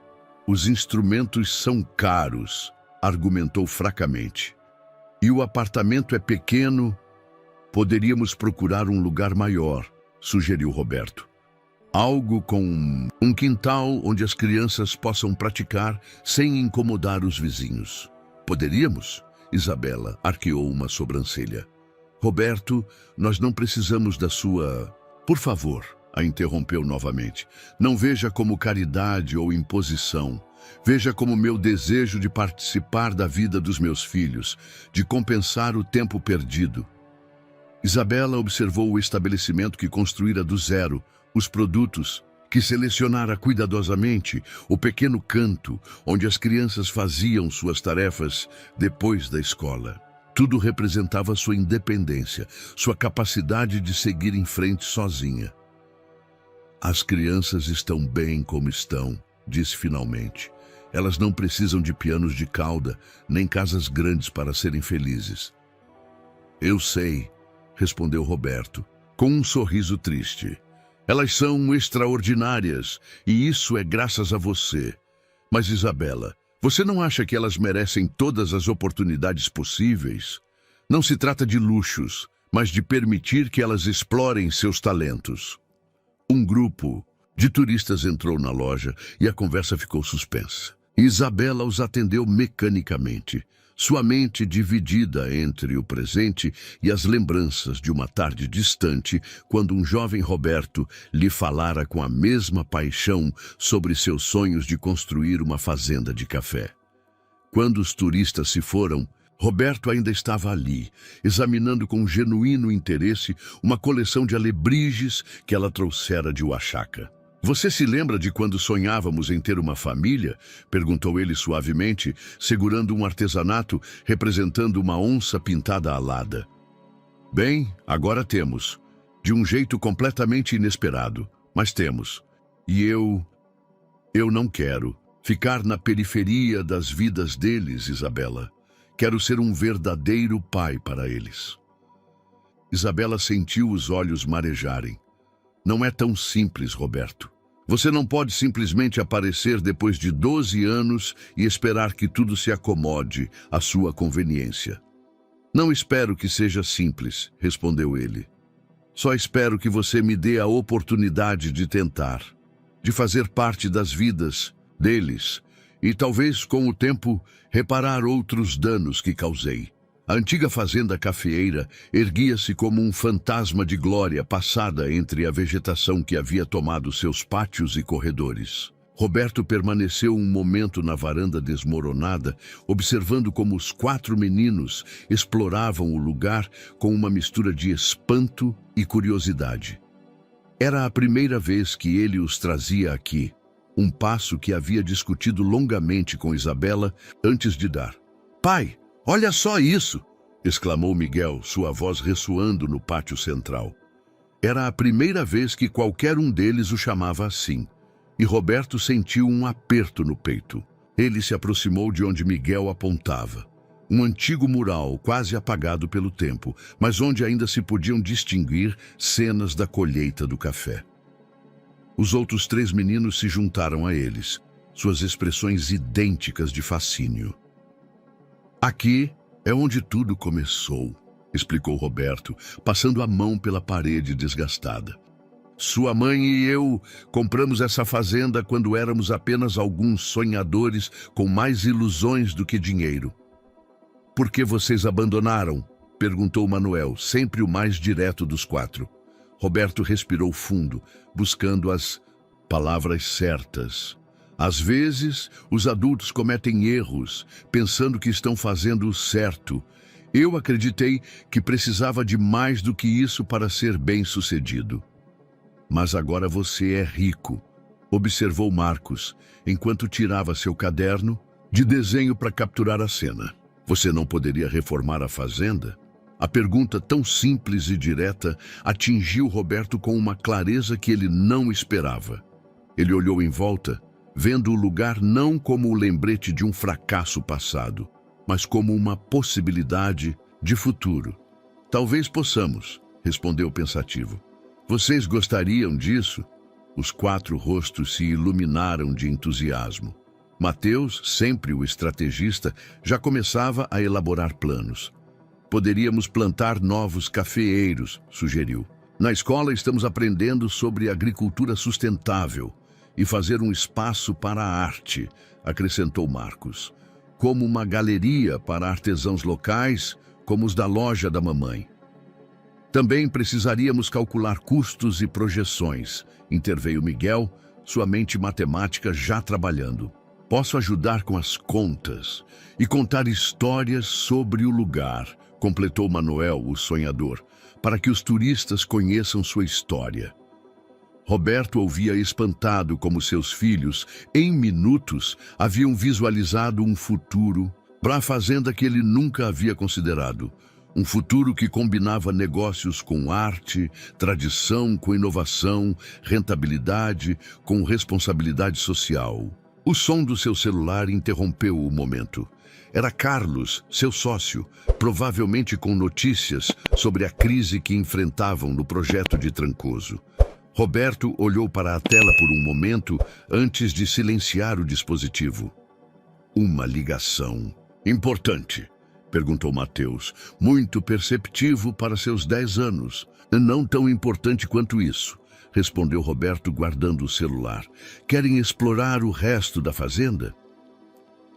"Os instrumentos são caros", argumentou fracamente. "E o apartamento é pequeno. Poderíamos procurar um lugar maior", sugeriu Roberto. Algo com um quintal onde as crianças possam praticar sem incomodar os vizinhos. Poderíamos? Isabela arqueou uma sobrancelha. Roberto, nós não precisamos da sua... Por favor, a interrompeu novamente. Não veja como caridade ou imposição. Veja como meu desejo de participar da vida dos meus filhos, de compensar o tempo perdido. Isabela observou o estabelecimento que construíra do zero, os produtos, que selecionara cuidadosamente, o pequeno canto onde as crianças faziam suas tarefas depois da escola. Tudo representava sua independência, sua capacidade de seguir em frente sozinha. As crianças estão bem como estão, disse finalmente. Elas não precisam de pianos de cauda, nem casas grandes para serem felizes. Eu sei, respondeu Roberto, com um sorriso triste. Elas são extraordinárias, e isso é graças a você. Mas, Isabela, você não acha que elas merecem todas as oportunidades possíveis? Não se trata de luxos, mas de permitir que elas explorem seus talentos. Um grupo de turistas entrou na loja e a conversa ficou suspensa. Isabela os atendeu mecanicamente, sua mente dividida entre o presente e as lembranças de uma tarde distante, quando um jovem Roberto lhe falara com a mesma paixão sobre seus sonhos de construir uma fazenda de café. Quando os turistas se foram, Roberto ainda estava ali, examinando com genuíno interesse uma coleção de alebrijes que ela trouxera de Oaxaca. Você se lembra de quando sonhávamos em ter uma família? Perguntou ele suavemente, segurando um artesanato representando uma onça pintada alada. Bem, agora temos. De um jeito completamente inesperado, mas temos. E eu não quero ficar na periferia das vidas deles, Isabela. Quero ser um verdadeiro pai para eles. Isabela sentiu os olhos marejarem. Não é tão simples, Roberto. Você não pode simplesmente aparecer depois de 12 anos e esperar que tudo se acomode à sua conveniência. Não espero que seja simples, respondeu ele. Só espero que você me dê a oportunidade de tentar, de fazer parte das vidas deles e talvez, com o tempo, reparar outros danos que causei. A antiga fazenda cafeeira erguia-se como um fantasma de glória passada entre a vegetação que havia tomado seus pátios e corredores. Roberto permaneceu um momento na varanda desmoronada, observando como os 4 meninos exploravam o lugar com uma mistura de espanto e curiosidade. Era a primeira vez que ele os trazia aqui, um passo que havia discutido longamente com Isabela antes de dar. Pai! Olha só isso! Exclamou Miguel, sua voz ressoando no pátio central. Era a primeira vez que qualquer um deles o chamava assim, e Roberto sentiu um aperto no peito. Ele se aproximou de onde Miguel apontava. Um antigo mural quase apagado pelo tempo, mas onde ainda se podiam distinguir cenas da colheita do café. Os outros 3 meninos se juntaram a eles, suas expressões idênticas de fascínio. Aqui é onde tudo começou, explicou Roberto, passando a mão pela parede desgastada. Sua mãe e eu compramos essa fazenda quando éramos apenas alguns sonhadores com mais ilusões do que dinheiro. Por que vocês abandonaram? Perguntou Manuel, sempre o mais direto dos 4. Roberto respirou fundo, buscando as palavras certas. Às vezes, os adultos cometem erros, pensando que estão fazendo o certo. Eu acreditei que precisava de mais do que isso para ser bem-sucedido. Mas agora você é rico, observou Marcos, enquanto tirava seu caderno de desenho para capturar a cena. Você não poderia reformar a fazenda? A pergunta tão simples e direta atingiu Roberto com uma clareza que ele não esperava. Ele olhou em volta, vendo o lugar não como o lembrete de um fracasso passado, mas como uma possibilidade de futuro. Talvez possamos, respondeu pensativo. Vocês gostariam disso? Os 4 rostos se iluminaram de entusiasmo. Mateus, sempre o estrategista, já começava a elaborar planos. Poderíamos plantar novos cafeeiros, sugeriu. Na escola estamos aprendendo sobre agricultura sustentável e fazer um espaço para a arte, acrescentou Marcos, como uma galeria para artesãos locais, como os da loja da mamãe. Também precisaríamos calcular custos e projeções, interveio Miguel, sua mente matemática já trabalhando. Posso ajudar com as contas e contar histórias sobre o lugar, completou Manuel, o sonhador, para que os turistas conheçam sua história. Roberto ouvia espantado como seus filhos, em minutos, haviam visualizado um futuro para a fazenda que ele nunca havia considerado. Um futuro que combinava negócios com arte, tradição com inovação, rentabilidade com responsabilidade social. O som do seu celular interrompeu o momento. Era Carlos, seu sócio, provavelmente com notícias sobre a crise que enfrentavam no projeto de Trancoso. Roberto olhou para a tela por um momento antes de silenciar o dispositivo. Uma ligação. Importante, perguntou Mateus, muito perceptivo para seus 10 anos. Não tão importante quanto isso, respondeu Roberto guardando o celular. Querem explorar o resto da fazenda?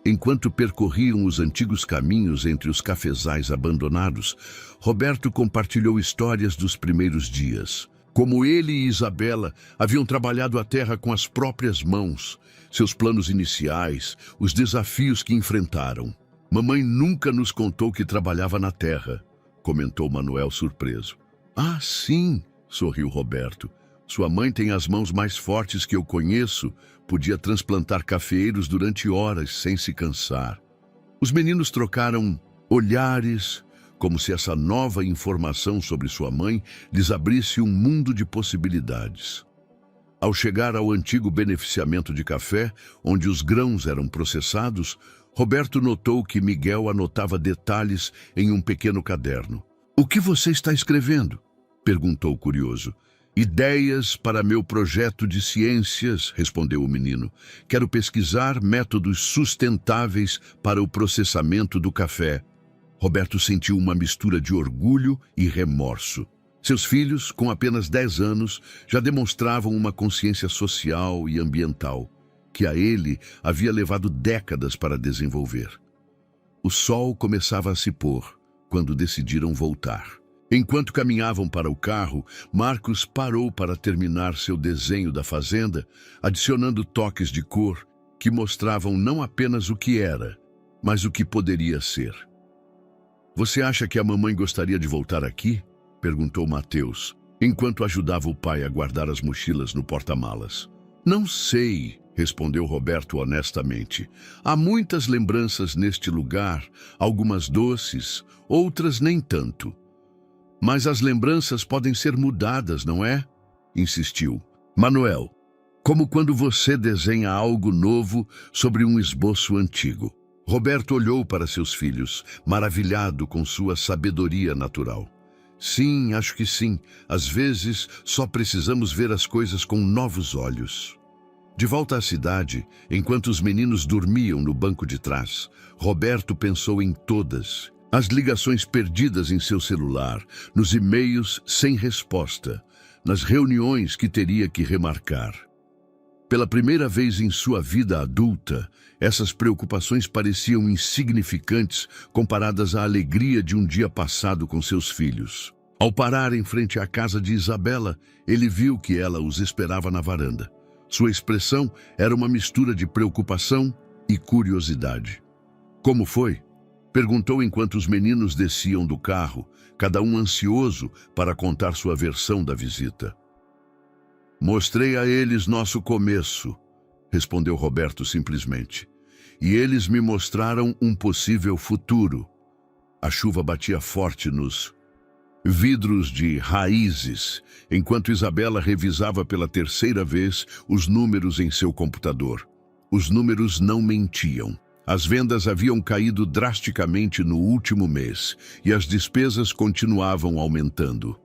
Enquanto percorriam os antigos caminhos entre os cafezais abandonados, Roberto compartilhou histórias dos primeiros dias. Como ele e Isabela haviam trabalhado a terra com as próprias mãos, seus planos iniciais, os desafios que enfrentaram. Mamãe nunca nos contou que trabalhava na terra, comentou Manuel surpreso. Ah, sim, sorriu Roberto. Sua mãe tem as mãos mais fortes que eu conheço, podia transplantar cafeeiros durante horas sem se cansar. Os meninos trocaram olhares, como se essa nova informação sobre sua mãe lhes abrisse um mundo de possibilidades. Ao chegar ao antigo beneficiamento de café, onde os grãos eram processados, Roberto notou que Miguel anotava detalhes em um pequeno caderno. "O que você está escrevendo?" perguntou curioso. "Ideias para meu projeto de ciências", respondeu o menino. "Quero pesquisar métodos sustentáveis para o processamento do café." Roberto sentiu uma mistura de orgulho e remorso. Seus filhos, com apenas 10 anos, já demonstravam uma consciência social e ambiental, que a ele havia levado décadas para desenvolver. O sol começava a se pôr, quando decidiram voltar. Enquanto caminhavam para o carro, Marcos parou para terminar seu desenho da fazenda, adicionando toques de cor que mostravam não apenas o que era, mas o que poderia ser. "Você acha que a mamãe gostaria de voltar aqui?" perguntou Mateus, enquanto ajudava o pai a guardar as mochilas no porta-malas. "Não sei", respondeu Roberto honestamente. "Há muitas lembranças neste lugar, algumas doces, outras nem tanto. Mas as lembranças podem ser mudadas, não é?" insistiu. "Manuel, como quando você desenha algo novo sobre um esboço antigo." Roberto olhou para seus filhos, maravilhado com sua sabedoria natural. "Sim, acho que sim. Às vezes, só precisamos ver as coisas com novos olhos." De volta à cidade, enquanto os meninos dormiam no banco de trás, Roberto pensou em todas as ligações perdidas em seu celular, nos e-mails sem resposta, nas reuniões que teria que remarcar. Pela primeira vez em sua vida adulta, essas preocupações pareciam insignificantes comparadas à alegria de um dia passado com seus filhos. Ao parar em frente à casa de Isabela, ele viu que ela os esperava na varanda. Sua expressão era uma mistura de preocupação e curiosidade. "Como foi?" perguntou enquanto os meninos desciam do carro, cada um ansioso para contar sua versão da visita. "Mostrei a eles nosso começo", respondeu Roberto simplesmente. "E eles me mostraram um possível futuro." A chuva batia forte nos vidros de raízes, enquanto Isabela revisava pela terceira vez os números em seu computador. Os números não mentiam. As vendas haviam caído drasticamente no último mês e as despesas continuavam aumentando.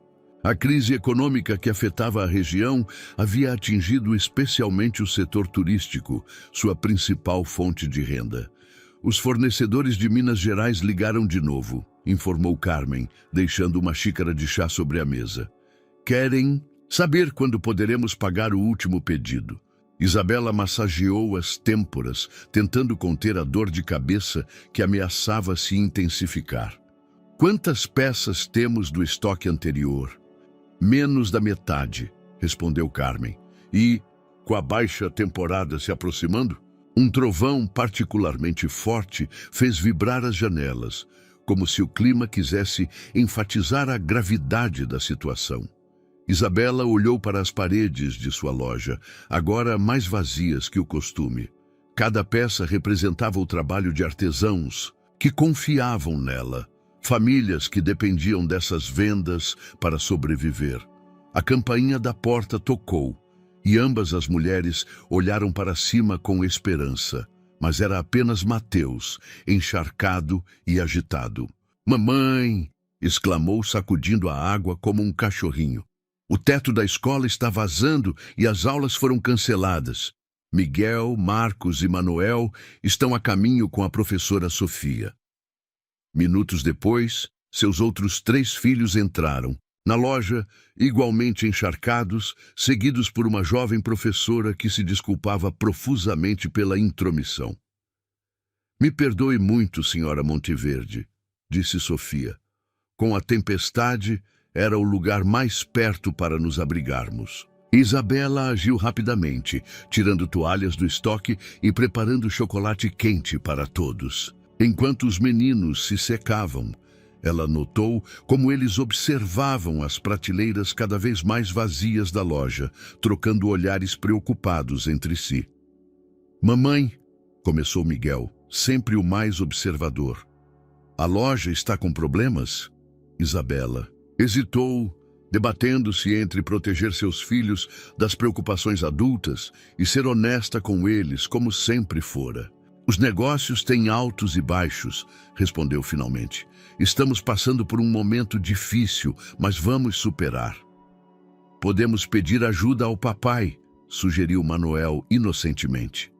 A crise econômica que afetava a região havia atingido especialmente o setor turístico, sua principal fonte de renda. "Os fornecedores de Minas Gerais ligaram de novo", informou Carmen, deixando uma xícara de chá sobre a mesa. Querem saber quando poderemos pagar o último pedido. Isabela massageou as têmporas, tentando conter a dor de cabeça que ameaçava se intensificar. Quantas peças temos do estoque anterior? Menos da metade, respondeu Carmen. E, com a baixa temporada se aproximando, um trovão particularmente forte fez vibrar as janelas, como se o clima quisesse enfatizar a gravidade da situação. Isabela olhou para as paredes de sua loja, agora mais vazias que o costume. Cada peça representava o trabalho de artesãos que confiavam nela, famílias que dependiam dessas vendas para sobreviver. A campainha da porta tocou, e ambas as mulheres olharam para cima com esperança, mas era apenas Mateus, encharcado e agitado. "Mamãe!" exclamou, sacudindo a água como um cachorrinho. O teto da escola está vazando e as aulas foram canceladas. Miguel, Marcos e Manuel estão a caminho com a professora Sofia. Minutos depois, seus outros 3 filhos entraram. Na loja, igualmente encharcados, seguidos por uma jovem professora que se desculpava profusamente pela intromissão. "Me perdoe muito, senhora Monteverde", disse Sofia. "Com a tempestade, era o lugar mais perto para nos abrigarmos." Isabela agiu rapidamente, tirando toalhas do estoque e preparando chocolate quente para todos. Enquanto os meninos se secavam, ela notou como eles observavam as prateleiras cada vez mais vazias da loja, trocando olhares preocupados entre si. "Mamãe", começou Miguel, sempre o mais observador. "A loja está com problemas?" Isabela hesitou, debatendo-se entre proteger seus filhos das preocupações adultas e ser honesta com eles, como sempre fora. "Os negócios têm altos e baixos", respondeu finalmente. "Estamos passando por um momento difícil, mas vamos superar." "Podemos pedir ajuda ao papai", sugeriu Manuel inocentemente.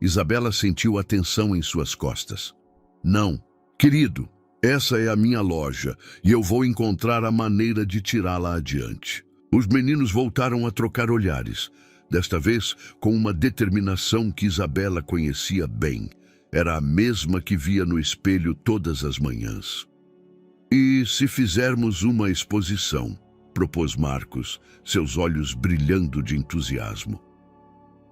Isabela sentiu a tensão em suas costas. "Não, querido. Essa é a minha loja e eu vou encontrar a maneira de tirá-la adiante." Os meninos voltaram a trocar olhares, desta vez com uma determinação que Isabela conhecia bem. Era a mesma que via no espelho todas as manhãs. "E se fizermos uma exposição?", propôs Marcos, seus olhos brilhando de entusiasmo.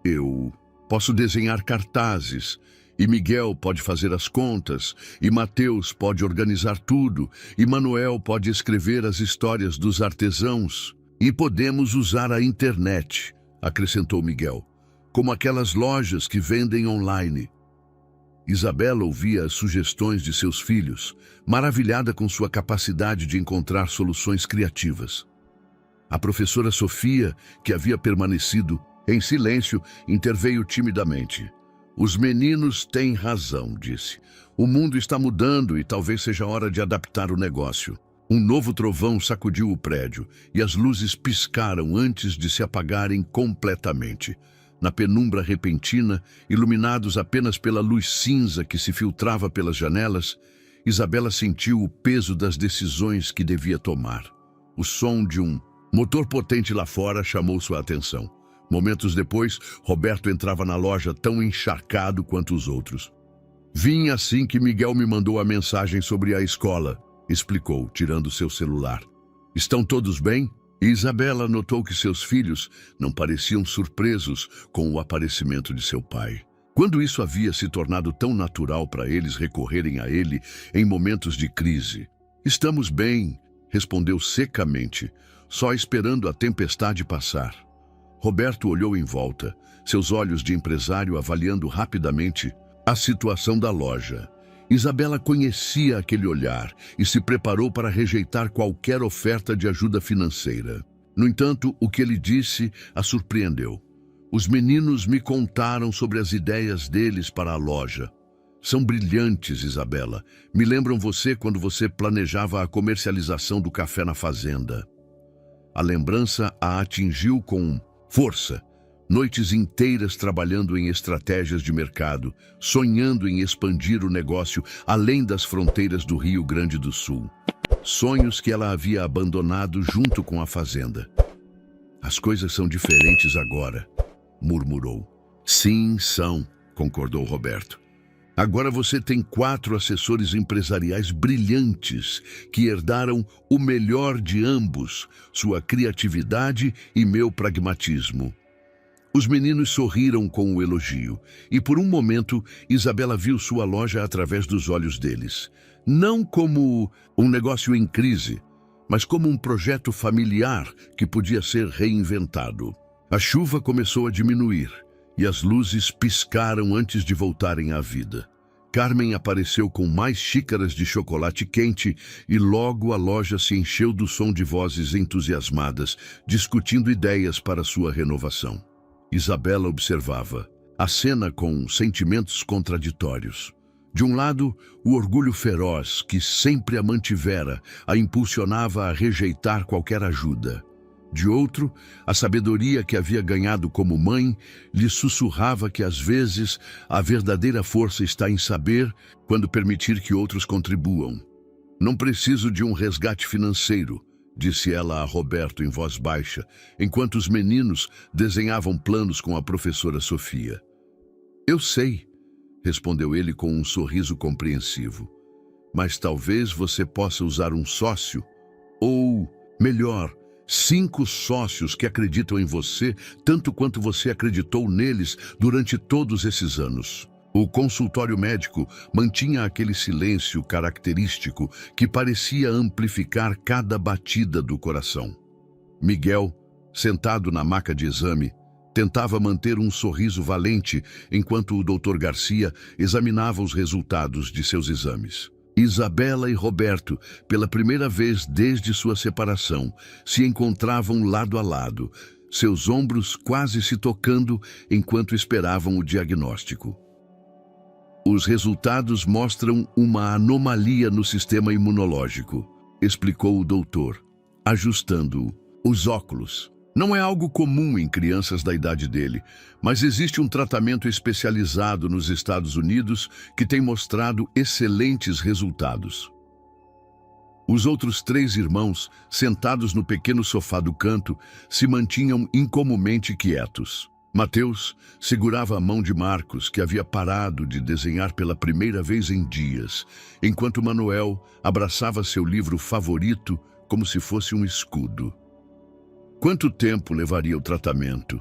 "Eu posso desenhar cartazes, e Miguel pode fazer as contas, e Mateus pode organizar tudo, e Manuel pode escrever as histórias dos artesãos. E podemos usar a internet", acrescentou Miguel, "como aquelas lojas que vendem online." Isabela ouvia as sugestões de seus filhos, maravilhada com sua capacidade de encontrar soluções criativas. A professora Sofia, que havia permanecido em silêncio, interveio timidamente. "Os meninos têm razão", disse. "O mundo está mudando e talvez seja hora de adaptar o negócio." Um novo trovão sacudiu o prédio e as luzes piscaram antes de se apagarem completamente. Na penumbra repentina, iluminados apenas pela luz cinza que se filtrava pelas janelas, Isabela sentiu o peso das decisões que devia tomar. O som de um motor potente lá fora chamou sua atenção. Momentos depois, Roberto entrava na loja tão encharcado quanto os outros. "Vim assim que Miguel me mandou a mensagem sobre a escola", explicou, tirando seu celular. "Estão todos bem?" E Isabela notou que seus filhos não pareciam surpresos com o aparecimento de seu pai. Quando isso havia se tornado tão natural para eles recorrerem a ele em momentos de crise? "Estamos bem", respondeu secamente, só esperando a tempestade passar. Roberto olhou em volta, seus olhos de empresário avaliando rapidamente a situação da loja. Isabela conhecia aquele olhar e se preparou para rejeitar qualquer oferta de ajuda financeira. No entanto, o que ele disse a surpreendeu. "Os meninos me contaram sobre as ideias deles para a loja. São brilhantes, Isabela. Me lembram você quando você planejava a comercialização do café na fazenda." A lembrança a atingiu com força. Noites inteiras trabalhando em estratégias de mercado, sonhando em expandir o negócio além das fronteiras do Rio Grande do Sul. sonhos que ela havia abandonado junto com a fazenda. As coisas são diferentes agora, murmurou. Sim, são, concordou Roberto. Agora você tem 4 assessores empresariais brilhantes que herdaram o melhor de ambos, sua criatividade e meu pragmatismo. Os meninos sorriram com o elogio, e por um momento Isabela viu sua loja através dos olhos deles. Não como um negócio em crise, mas como um projeto familiar que podia ser reinventado. A chuva começou a diminuir, e as luzes piscaram antes de voltarem à vida. Carmen apareceu com mais xícaras de chocolate quente e logo a loja se encheu do som de vozes entusiasmadas, discutindo ideias para sua renovação. Isabela observava a cena com sentimentos contraditórios. De um lado, o orgulho feroz que sempre a mantivera a impulsionava a rejeitar qualquer ajuda. De outro, a sabedoria que havia ganhado como mãe lhe sussurrava que às vezes a verdadeira força está em saber quando permitir que outros contribuam. Não preciso de um resgate financeiro, disse ela a Roberto em voz baixa, enquanto os meninos desenhavam planos com a professora Sofia. Eu sei, respondeu ele com um sorriso compreensivo. Mas talvez você possa usar um sócio, ou, melhor, 5 sócios que acreditam em você tanto quanto você acreditou neles durante todos esses anos. O consultório médico mantinha aquele silêncio característico que parecia amplificar cada batida do coração. Miguel, sentado na maca de exame, tentava manter um sorriso valente enquanto o Dr. Garcia examinava os resultados de seus exames. Isabela e Roberto, pela primeira vez desde sua separação, se encontravam lado a lado, seus ombros quase se tocando enquanto esperavam o diagnóstico. Os resultados mostram uma anomalia no sistema imunológico, explicou o doutor, ajustando os óculos. Não é algo comum em crianças da idade dele, mas existe um tratamento especializado nos Estados Unidos que tem mostrado excelentes resultados. Os outros 3 irmãos, sentados no pequeno sofá do canto, se mantinham incomumente quietos. Mateus segurava a mão de Marcos, que havia parado de desenhar pela primeira vez em dias, enquanto Manuel abraçava seu livro favorito como se fosse um escudo. Quanto tempo levaria o tratamento?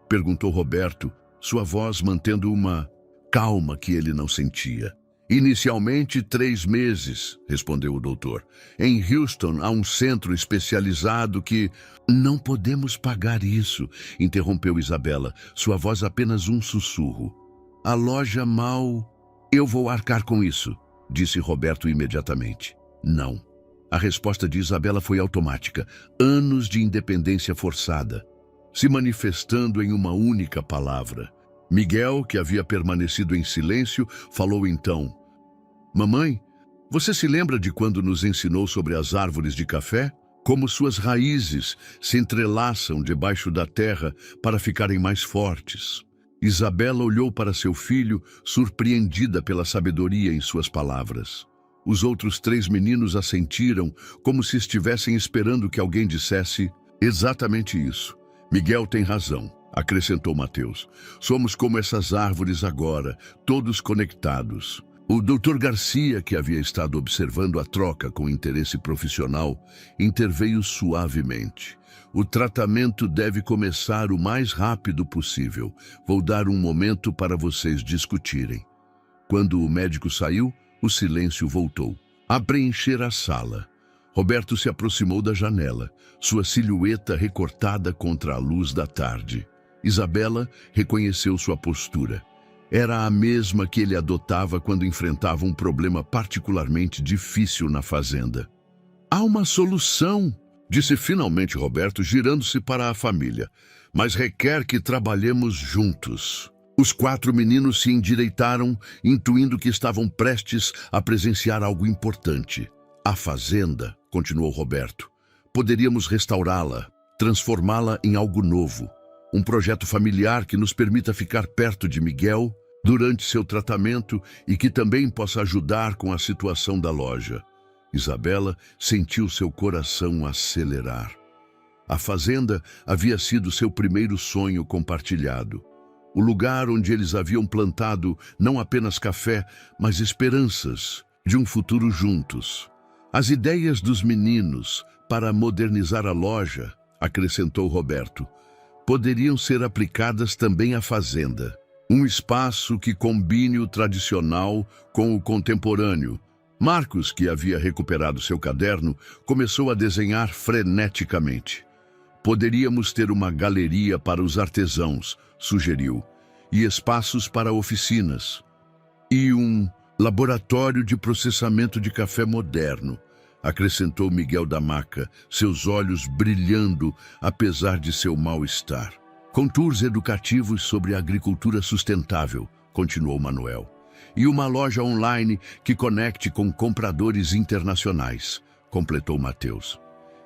Perguntou Roberto, sua voz mantendo uma calma que ele não sentia. Inicialmente 3 meses, respondeu o doutor. Em Houston há um centro especializado que... Não podemos pagar isso, interrompeu Isabela, sua voz apenas um sussurro. A loja mal... Eu vou arcar com isso, disse Roberto imediatamente. Não. A resposta de Isabela foi automática. Anos de independência forçada, se manifestando em uma única palavra. Miguel, que havia permanecido em silêncio, falou então. Mamãe, você se lembra de quando nos ensinou sobre as árvores de café? Como suas raízes se entrelaçam debaixo da terra para ficarem mais fortes. Isabela olhou para seu filho, surpreendida pela sabedoria em suas palavras. Os outros 3 meninos assentiram, como se estivessem esperando que alguém dissesse exatamente isso. Miguel tem razão, acrescentou Mateus. Somos como essas árvores agora, todos conectados. O Dr. Garcia, que havia estado observando a troca com interesse profissional, interveio suavemente. O tratamento deve começar o mais rápido possível. Vou dar um momento para vocês discutirem. Quando o médico saiu, o silêncio voltou a preencher a sala. Roberto se aproximou da janela, sua silhueta recortada contra a luz da tarde. Isabela reconheceu sua postura. Era a mesma que ele adotava quando enfrentava um problema particularmente difícil na fazenda. Há uma solução, disse finalmente Roberto, girando-se para a família, mas requer que trabalhemos juntos. Os 4 meninos se endireitaram, intuindo que estavam prestes a presenciar algo importante. A fazenda, continuou Roberto, poderíamos restaurá-la, transformá-la em algo novo. Um projeto familiar que nos permita ficar perto de Miguel durante seu tratamento e que também possa ajudar com a situação da loja. Isabela sentiu seu coração acelerar. A fazenda havia sido seu primeiro sonho compartilhado. O lugar onde eles haviam plantado não apenas café, mas esperanças de um futuro juntos. As ideias dos meninos para modernizar a loja, acrescentou Roberto, poderiam ser aplicadas também à fazenda. Um espaço que combine o tradicional com o contemporâneo. Marcos, que havia recuperado seu caderno, começou a desenhar freneticamente. Poderíamos ter uma galeria para os artesãos, sugeriu, e espaços para oficinas. E um laboratório de processamento de café moderno, acrescentou Miguel da Maca, seus olhos brilhando apesar de seu mal-estar. Com tours educativos sobre agricultura sustentável, continuou Manuel. E uma loja online que conecte com compradores internacionais, completou Mateus.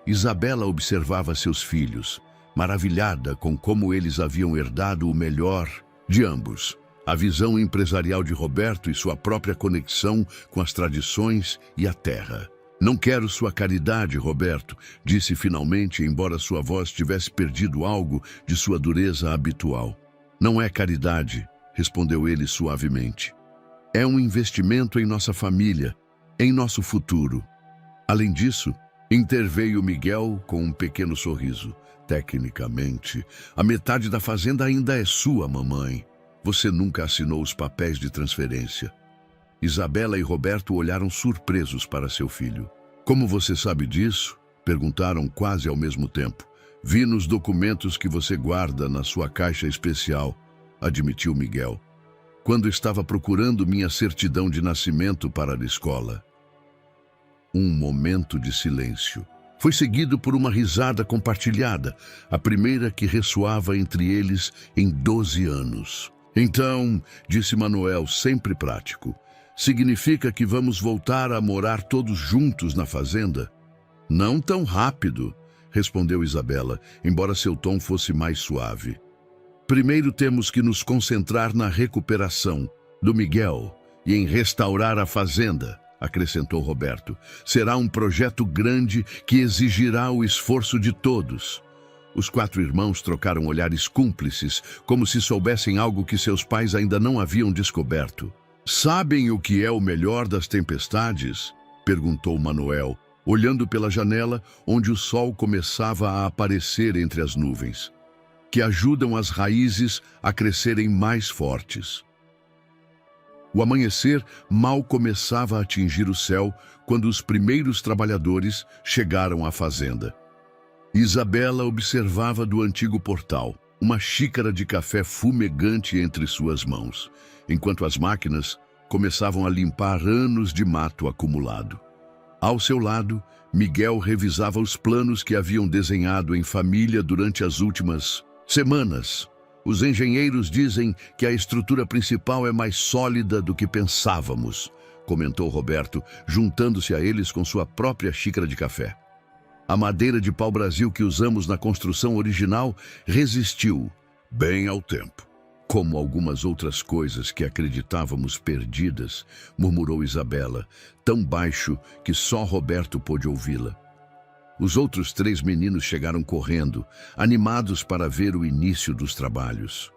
Isabela observava seus filhos, maravilhada com como eles haviam herdado o melhor de ambos. A visão empresarial de Roberto e sua própria conexão com as tradições e a terra. Não quero sua caridade, Roberto, disse finalmente, embora sua voz tivesse perdido algo de sua dureza habitual. Não é caridade, respondeu ele suavemente. É um investimento em nossa família, em nosso futuro. Além disso, interveio Miguel com um pequeno sorriso. Tecnicamente, a metade da fazenda ainda é sua, mamãe. Você nunca assinou os papéis de transferência. Isabela e Roberto olharam surpresos para seu filho. Como você sabe disso? Perguntaram quase ao mesmo tempo. Vi nos documentos que você guarda na sua caixa especial, admitiu Miguel, quando estava procurando minha certidão de nascimento para a escola. Um momento de silêncio. Foi seguido por uma risada compartilhada, a primeira que ressoava entre eles em 12 anos. Então, disse Manuel, sempre prático, significa que vamos voltar a morar todos juntos na fazenda? Não tão rápido, respondeu Isabela, embora seu tom fosse mais suave. Primeiro temos que nos concentrar na recuperação do Miguel e em restaurar a fazenda, acrescentou Roberto. Será um projeto grande que exigirá o esforço de todos. Os 4 irmãos trocaram olhares cúmplices, como se soubessem algo que seus pais ainda não haviam descoberto. Sabem o que é o melhor das tempestades? Perguntou Manuel, olhando pela janela onde o sol começava a aparecer entre as nuvens, que ajudam as raízes a crescerem mais fortes. O amanhecer mal começava a atingir o céu quando os primeiros trabalhadores chegaram à fazenda. Isabela observava do antigo portal, uma xícara de café fumegante entre suas mãos, enquanto as máquinas começavam a limpar anos de mato acumulado. Ao seu lado, Miguel revisava os planos que haviam desenhado em família durante as últimas semanas. Os engenheiros dizem que a estrutura principal é mais sólida do que pensávamos, comentou Roberto, juntando-se a eles com sua própria xícara de café. A madeira de pau-brasil que usamos na construção original resistiu bem ao tempo. Como algumas outras coisas que acreditávamos perdidas, murmurou Isabela, tão baixo que só Roberto pôde ouvi-la. Os outros 3 meninos chegaram correndo, animados para ver o início dos trabalhos.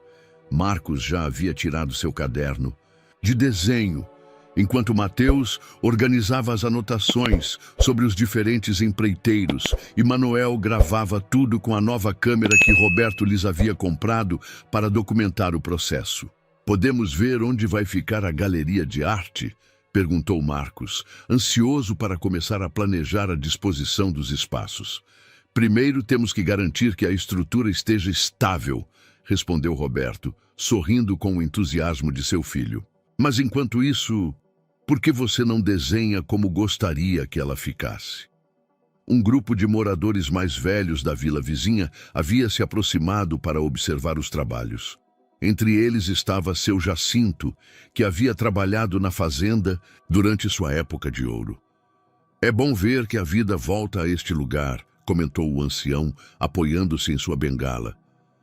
Marcos já havia tirado seu caderno de desenho, enquanto Mateus organizava as anotações sobre os diferentes empreiteiros e Manuel gravava tudo com a nova câmera que Roberto lhes havia comprado para documentar o processo. Podemos ver onde vai ficar a galeria de arte? Perguntou Marcos, ansioso para começar a planejar a disposição dos espaços. Primeiro temos que garantir que a estrutura esteja estável, respondeu Roberto, sorrindo com o entusiasmo de seu filho. Mas enquanto isso, por que você não desenha como gostaria que ela ficasse? Um grupo de moradores mais velhos da vila vizinha havia se aproximado para observar os trabalhos. Entre eles estava seu Jacinto, que havia trabalhado na fazenda durante sua época de ouro. É bom ver que a vida volta a este lugar, comentou o ancião, apoiando-se em sua bengala.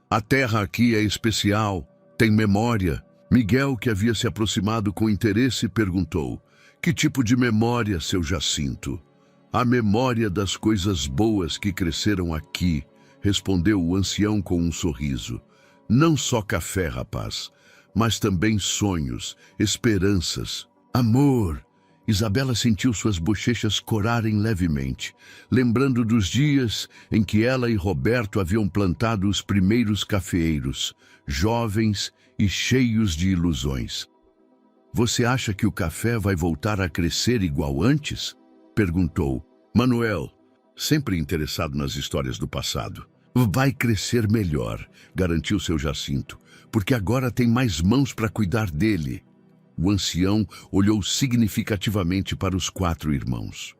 A terra aqui é especial, tem memória. Miguel, que havia se aproximado com interesse, perguntou: que tipo de memória, seu Jacinto? A memória das coisas boas que cresceram aqui, respondeu o ancião com um sorriso. Não só café, rapaz, mas também sonhos, esperanças, amor. Isabela sentiu suas bochechas corarem levemente, lembrando dos dias em que ela e Roberto haviam plantado os primeiros cafeeiros, jovens e cheios de ilusões. Você acha que o café vai voltar a crescer igual antes? Perguntou. Manuel, sempre interessado nas histórias do passado. Vai crescer melhor, garantiu seu Jacinto, porque agora tem mais mãos para cuidar dele. O ancião olhou significativamente para os 4 irmãos.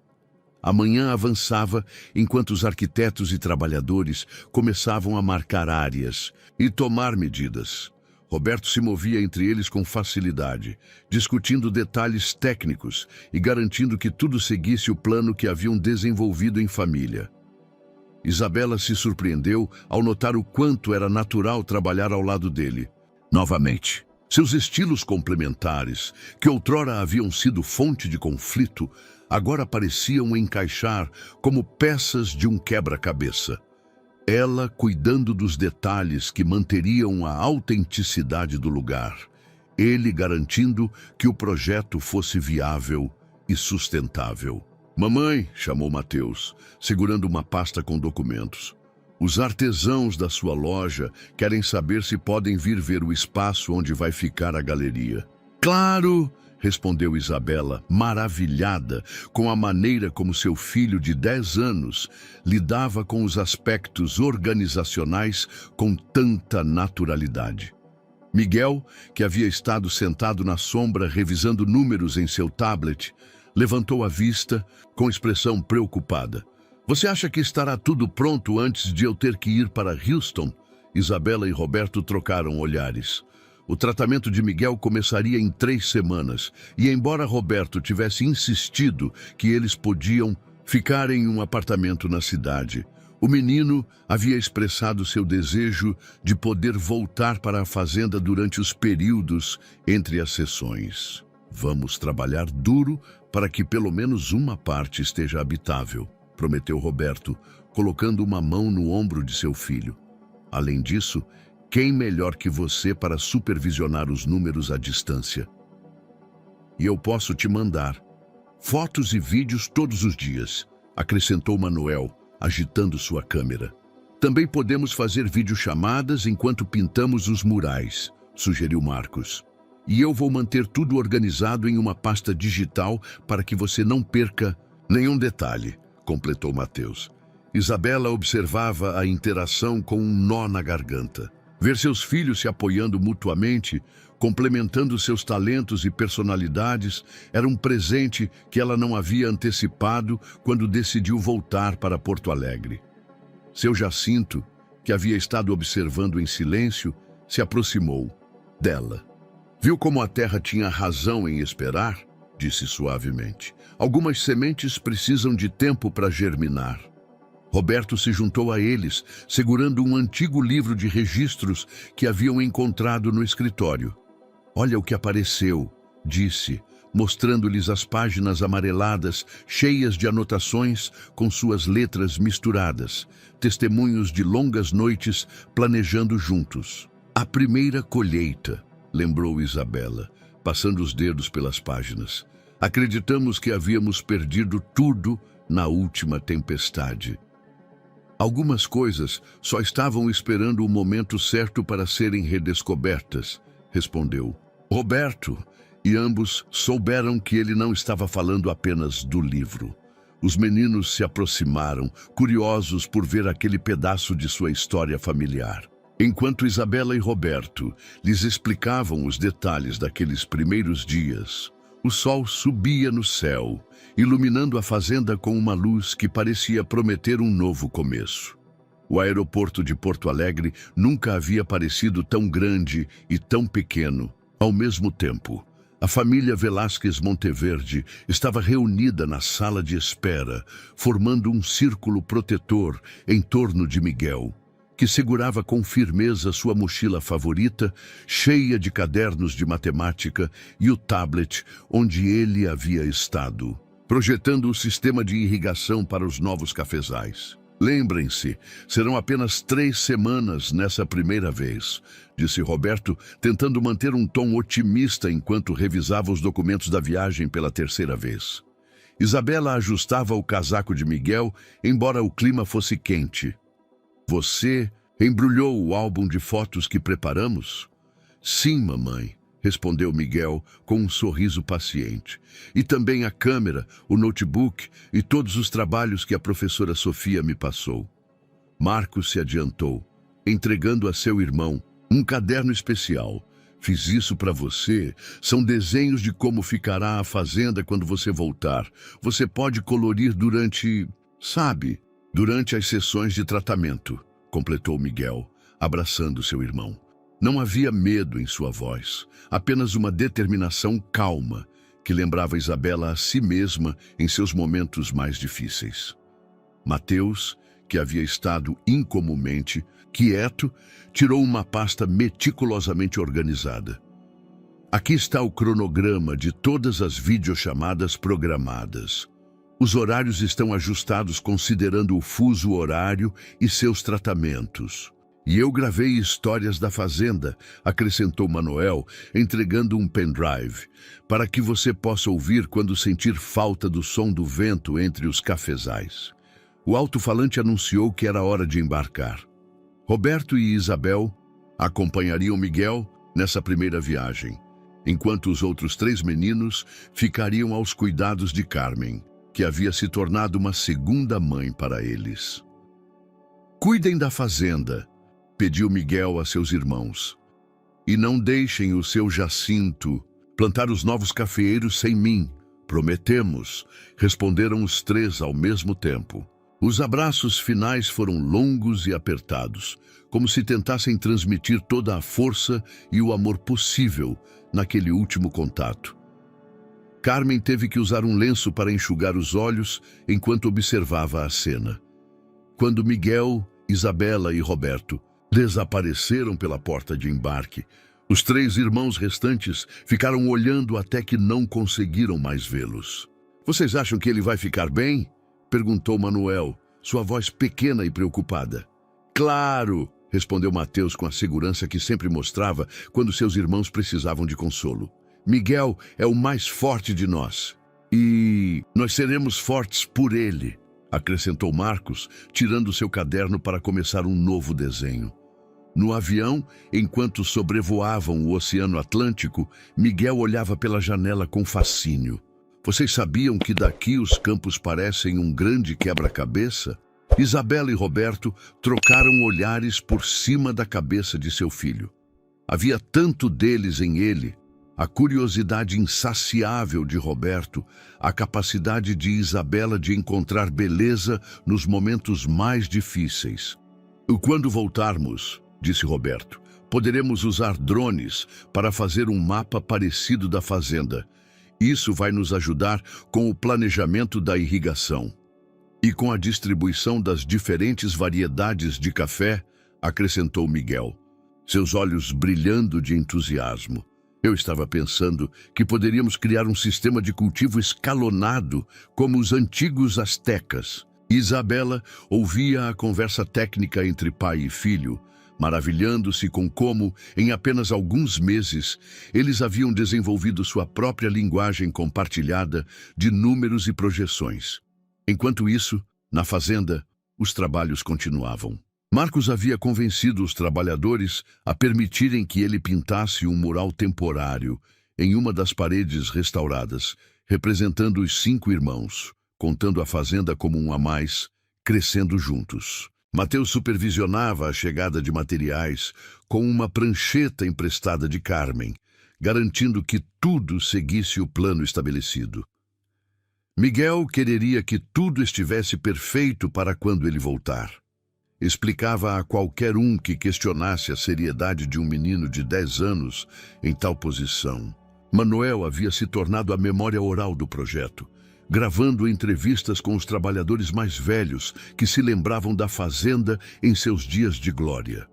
A manhã avançava enquanto os arquitetos e trabalhadores começavam a marcar áreas e tomar medidas. Roberto se movia entre eles com facilidade, discutindo detalhes técnicos e garantindo que tudo seguisse o plano que haviam desenvolvido em família. Isabela se surpreendeu ao notar o quanto era natural trabalhar ao lado dele. Novamente, seus estilos complementares, que outrora haviam sido fonte de conflito, agora pareciam encaixar como peças de um quebra-cabeça. Ela cuidando dos detalhes que manteriam a autenticidade do lugar, ele garantindo que o projeto fosse viável e sustentável. Mamãe, chamou Mateus, segurando uma pasta com documentos. Os artesãos da sua loja querem saber se podem vir ver o espaço onde vai ficar a galeria. Claro! Respondeu Isabela, maravilhada com a maneira como seu filho de 10 anos lidava com os aspectos organizacionais com tanta naturalidade. Miguel, que havia estado sentado na sombra revisando números em seu tablet, levantou a vista com expressão preocupada. Você acha que estará tudo pronto antes de eu ter que ir para Houston? Isabela e Roberto trocaram olhares. O tratamento de Miguel começaria em 3 semanas, e embora Roberto tivesse insistido que eles podiam ficar em um apartamento na cidade, o menino havia expressado seu desejo de poder voltar para a fazenda durante os períodos entre as sessões. Vamos trabalhar duro para que pelo menos uma parte esteja habitável, prometeu Roberto, colocando uma mão no ombro de seu filho. Além disso, quem melhor que você para supervisionar os números à distância? E eu posso te mandar fotos e vídeos todos os dias, acrescentou Manuel, agitando sua câmera. Também podemos fazer videochamadas enquanto pintamos os murais, sugeriu Marcos. E eu vou manter tudo organizado em uma pasta digital para que você não perca nenhum detalhe, completou Mateus. Isabela observava a interação com um nó na garganta. Ver seus filhos se apoiando mutuamente, complementando seus talentos e personalidades, era um presente que ela não havia antecipado quando decidiu voltar para Porto Alegre. Seu Jacinto, que havia estado observando em silêncio, se aproximou dela. Viu como a terra tinha razão em esperar? Disse suavemente. Algumas sementes precisam de tempo para germinar. Roberto se juntou a eles, segurando um antigo livro de registros que haviam encontrado no escritório. Olha o que apareceu, disse, mostrando-lhes as páginas amareladas, cheias de anotações com suas letras misturadas, testemunhos de longas noites planejando juntos. A primeira colheita, lembrou Isabela, passando os dedos pelas páginas. Acreditamos que havíamos perdido tudo na última tempestade. Algumas coisas só estavam esperando o momento certo para serem redescobertas, respondeu Roberto, e ambos souberam que ele não estava falando apenas do livro. Os meninos se aproximaram, curiosos por ver aquele pedaço de sua história familiar. Enquanto Isabela e Roberto lhes explicavam os detalhes daqueles primeiros dias, o sol subia no céu, iluminando a fazenda com uma luz que parecia prometer um novo começo. O aeroporto de Porto Alegre nunca havia parecido tão grande e tão pequeno. Ao mesmo tempo, a família Velázquez Monteverde estava reunida na sala de espera, formando um círculo protetor em torno de Miguel, que segurava com firmeza sua mochila favorita, cheia de cadernos de matemática e o tablet onde ele havia estado. projetando o sistema de irrigação para os novos cafezais. Lembrem-se, serão apenas 3 semanas nessa primeira vez, disse Roberto, tentando manter um tom otimista enquanto revisava os documentos da viagem pela 3ª vez. Isabela ajustava o casaco de Miguel, embora o clima fosse quente. Você embrulhou o álbum de fotos que preparamos? Sim, mamãe, respondeu Miguel com um sorriso paciente. E também a câmera, o notebook e todos os trabalhos que a professora Sofia me passou. Marcos se adiantou, entregando a seu irmão um caderno especial. Fiz isso para você. São desenhos de como ficará a fazenda quando você voltar. Você pode colorir durante as sessões de tratamento, completou Miguel, abraçando seu irmão. Não havia medo em sua voz, apenas uma determinação calma que lembrava Isabela a si mesma em seus momentos mais difíceis. Mateus, que havia estado incomumente quieto, tirou uma pasta meticulosamente organizada. Aqui está o cronograma de todas as videochamadas programadas. Os horários estão ajustados considerando o fuso horário e seus tratamentos. E eu gravei histórias da fazenda, acrescentou Manuel, entregando um pendrive, para que você possa ouvir quando sentir falta do som do vento entre os cafezais. O alto-falante anunciou que era hora de embarcar. Roberto e Isabel acompanhariam Miguel nessa primeira viagem, enquanto os outros 3 meninos ficariam aos cuidados de Carmen, que havia se tornado uma segunda mãe para eles. Cuidem da fazenda, pediu Miguel a seus irmãos. E não deixem o seu Jacinto plantar os novos cafeeiros sem mim. Prometemos, responderam os 3 ao mesmo tempo. Os abraços finais foram longos e apertados, como se tentassem transmitir toda a força e o amor possível naquele último contato. Carmen teve que usar um lenço para enxugar os olhos enquanto observava a cena. Quando Miguel, Isabela e Roberto desapareceram pela porta de embarque, os 3 irmãos restantes ficaram olhando até que não conseguiram mais vê-los. Vocês acham que ele vai ficar bem? Perguntou Manuel, sua voz pequena e preocupada. Claro, respondeu Mateus com a segurança que sempre mostrava quando seus irmãos precisavam de consolo. Miguel é o mais forte de nós. E nós seremos fortes por ele, acrescentou Marcos, tirando seu caderno para começar um novo desenho. No avião, enquanto sobrevoavam o Oceano Atlântico, Miguel olhava pela janela com fascínio. Vocês sabiam que daqui os campos parecem um grande quebra-cabeça? Isabela e Roberto trocaram olhares por cima da cabeça de seu filho. Havia tanto deles em ele, a curiosidade insaciável de Roberto, a capacidade de Isabela de encontrar beleza nos momentos mais difíceis. Quando voltarmos, disse Roberto, poderemos usar drones para fazer um mapa parecido da fazenda. Isso vai nos ajudar com o planejamento da irrigação. E com a distribuição das diferentes variedades de café, acrescentou Miguel, seus olhos brilhando de entusiasmo. Eu estava pensando que poderíamos criar um sistema de cultivo escalonado, como os antigos astecas. Isabela ouvia a conversa técnica entre pai e filho, maravilhando-se com como, em apenas alguns meses, eles haviam desenvolvido sua própria linguagem compartilhada de números e projeções. Enquanto isso, na fazenda, os trabalhos continuavam. Marcos havia convencido os trabalhadores a permitirem que ele pintasse um mural temporário em uma das paredes restauradas, representando os 5 irmãos, contando a fazenda como um a mais, crescendo juntos. Mateus supervisionava a chegada de materiais com uma prancheta emprestada de Carmen, garantindo que tudo seguisse o plano estabelecido. Miguel quereria que tudo estivesse perfeito para quando ele voltar. Explicava a qualquer um que questionasse a seriedade de um menino de 10 anos em tal posição. Manuel havia se tornado a memória oral do projeto, gravando entrevistas com os trabalhadores mais velhos que se lembravam da fazenda em seus dias de glória.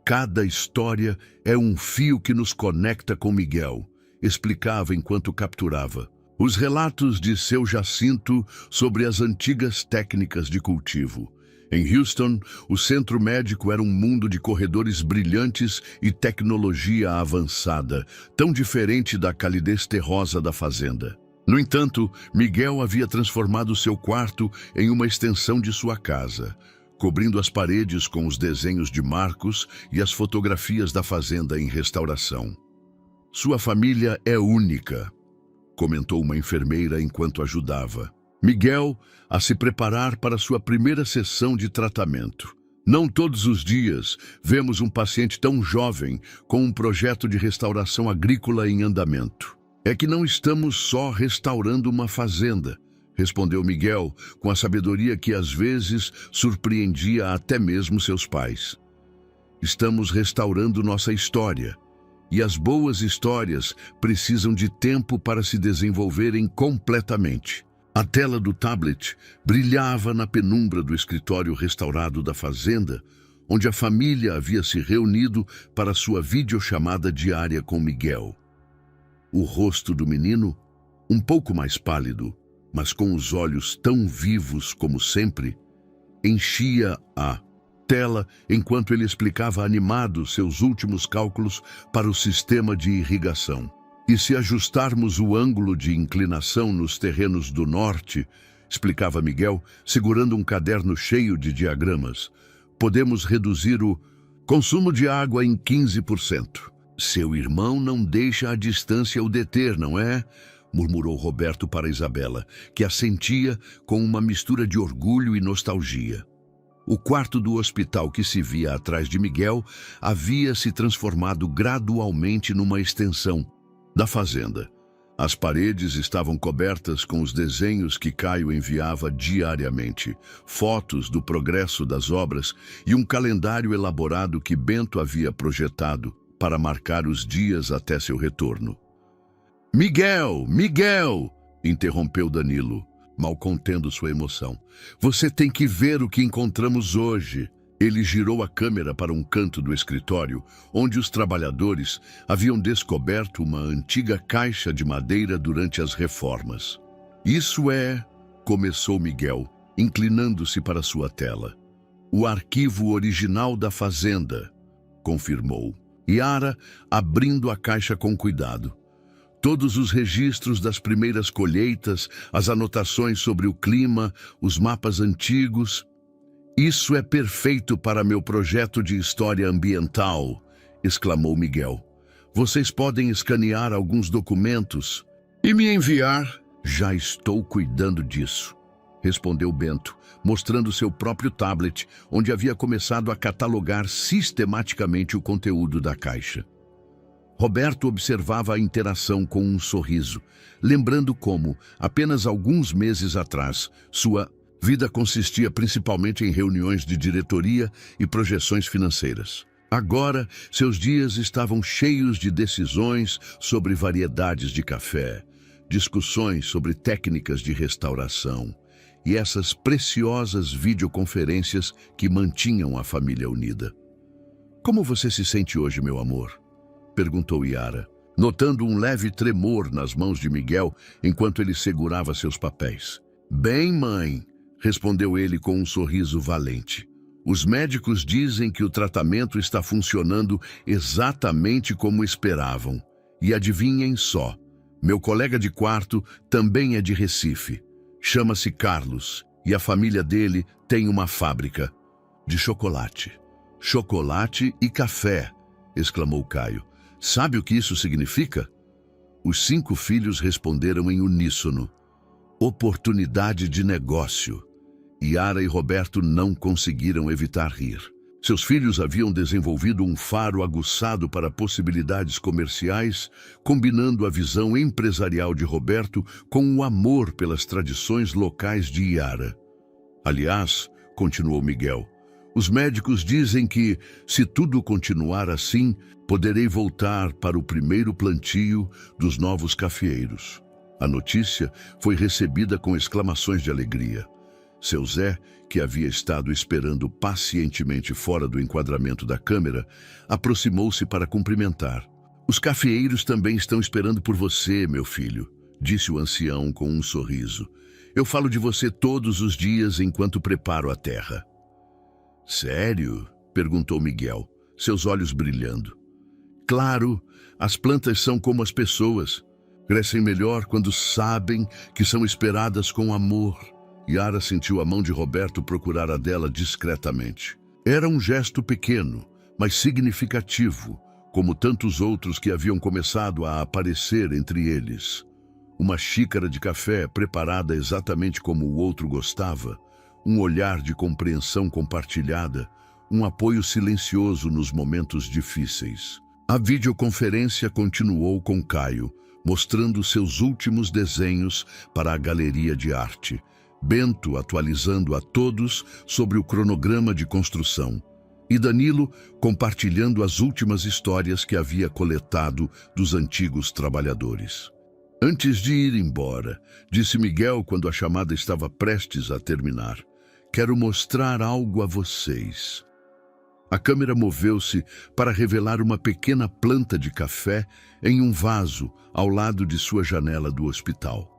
Cada história é um fio que nos conecta com Miguel, explicava enquanto capturava. Os relatos de seu Jacinto sobre as antigas técnicas de cultivo. Em Houston, o centro médico era um mundo de corredores brilhantes e tecnologia avançada, tão diferente da calidez terrosa da fazenda. No entanto, Miguel havia transformado seu quarto em uma extensão de sua casa, cobrindo as paredes com os desenhos de Marcos e as fotografias da fazenda em restauração. Sua família é única, comentou uma enfermeira enquanto ajudava Miguel a se preparar para sua primeira sessão de tratamento. Não todos os dias vemos um paciente tão jovem com um projeto de restauração agrícola em andamento. É que não estamos só restaurando uma fazenda, respondeu Miguel com a sabedoria que às vezes surpreendia até mesmo seus pais. Estamos restaurando nossa história. E as boas histórias precisam de tempo para se desenvolverem completamente. A tela do tablet brilhava na penumbra do escritório restaurado da fazenda, onde a família havia se reunido para sua videochamada diária com Miguel. O rosto do menino, um pouco mais pálido, mas com os olhos tão vivos como sempre, enchia a tela enquanto ele explicava animado seus últimos cálculos para o sistema de irrigação. E se ajustarmos o ângulo de inclinação nos terrenos do norte, explicava Miguel, segurando um caderno cheio de diagramas, podemos reduzir o consumo de água em 15%. Seu irmão não deixa a distância o deter, não é? Murmurou Roberto para Isabela, que assentia com uma mistura de orgulho e nostalgia. O quarto do hospital que se via atrás de Miguel havia se transformado gradualmente numa extensão da fazenda. As paredes estavam cobertas com os desenhos que Caio enviava diariamente, fotos do progresso das obras e um calendário elaborado que Bento havia projetado para marcar os dias até seu retorno. Miguel! Miguel! Interrompeu Danilo, mal contendo sua emoção. Você tem que ver o que encontramos hoje. Ele girou a câmera para um canto do escritório, onde os trabalhadores haviam descoberto uma antiga caixa de madeira durante as reformas. Isso é, começou Miguel, inclinando-se para sua tela. O arquivo original da fazenda, confirmou. Yara, abrindo a caixa com cuidado. Todos os registros das primeiras colheitas, as anotações sobre o clima, os mapas antigos. Isso é perfeito para meu projeto de história ambiental, exclamou Miguel. Vocês podem escanear alguns documentos e me enviar? Já estou cuidando disso, respondeu Bento, mostrando seu próprio tablet, onde havia começado a catalogar sistematicamente o conteúdo da caixa. Roberto observava a interação com um sorriso, lembrando como, apenas alguns meses atrás, sua vida consistia principalmente em reuniões de diretoria e projeções financeiras. Agora, seus dias estavam cheios de decisões sobre variedades de café, discussões sobre técnicas de restauração e essas preciosas videoconferências que mantinham a família unida. Como você se sente hoje, meu amor? Perguntou Yara, notando um leve tremor nas mãos de Miguel enquanto ele segurava seus papéis. Bem, mãe, respondeu ele com um sorriso valente. Os médicos dizem que o tratamento está funcionando exatamente como esperavam. E adivinhem só, meu colega de quarto também é de Recife. Chama-se Carlos e a família dele tem uma fábrica de chocolate. Chocolate e café, exclamou Caio. Sabe o que isso significa? Os 5 filhos responderam em uníssono. Oportunidade de negócio. Yara e Roberto não conseguiram evitar rir. Seus filhos haviam desenvolvido um faro aguçado para possibilidades comerciais, combinando a visão empresarial de Roberto com o amor pelas tradições locais de Yara. Aliás, continuou Miguel, os médicos dizem que, se tudo continuar assim, poderei voltar para o primeiro plantio dos novos cafeeiros. A notícia foi recebida com exclamações de alegria. Seu Zé, que havia estado esperando pacientemente fora do enquadramento da câmera, aproximou-se para cumprimentar. Os cafeeiros também estão esperando por você, meu filho, disse o ancião com um sorriso. Eu falo de você todos os dias enquanto preparo a terra. Sério? Perguntou Miguel, seus olhos brilhando. Claro, as plantas são como as pessoas. Crescem melhor quando sabem que são esperadas com amor. Yara sentiu a mão de Roberto procurar a dela discretamente. Era um gesto pequeno, mas significativo, como tantos outros que haviam começado a aparecer entre eles. Uma xícara de café preparada exatamente como o outro gostava, um olhar de compreensão compartilhada, um apoio silencioso nos momentos difíceis. A videoconferência continuou com Caio, mostrando seus últimos desenhos para a galeria de arte. Bento atualizando a todos sobre o cronograma de construção. E Danilo compartilhando as últimas histórias que havia coletado dos antigos trabalhadores. Antes de ir embora, disse Miguel quando a chamada estava prestes a terminar. Quero mostrar algo a vocês. A câmera moveu-se para revelar uma pequena planta de café em um vaso ao lado de sua janela do hospital.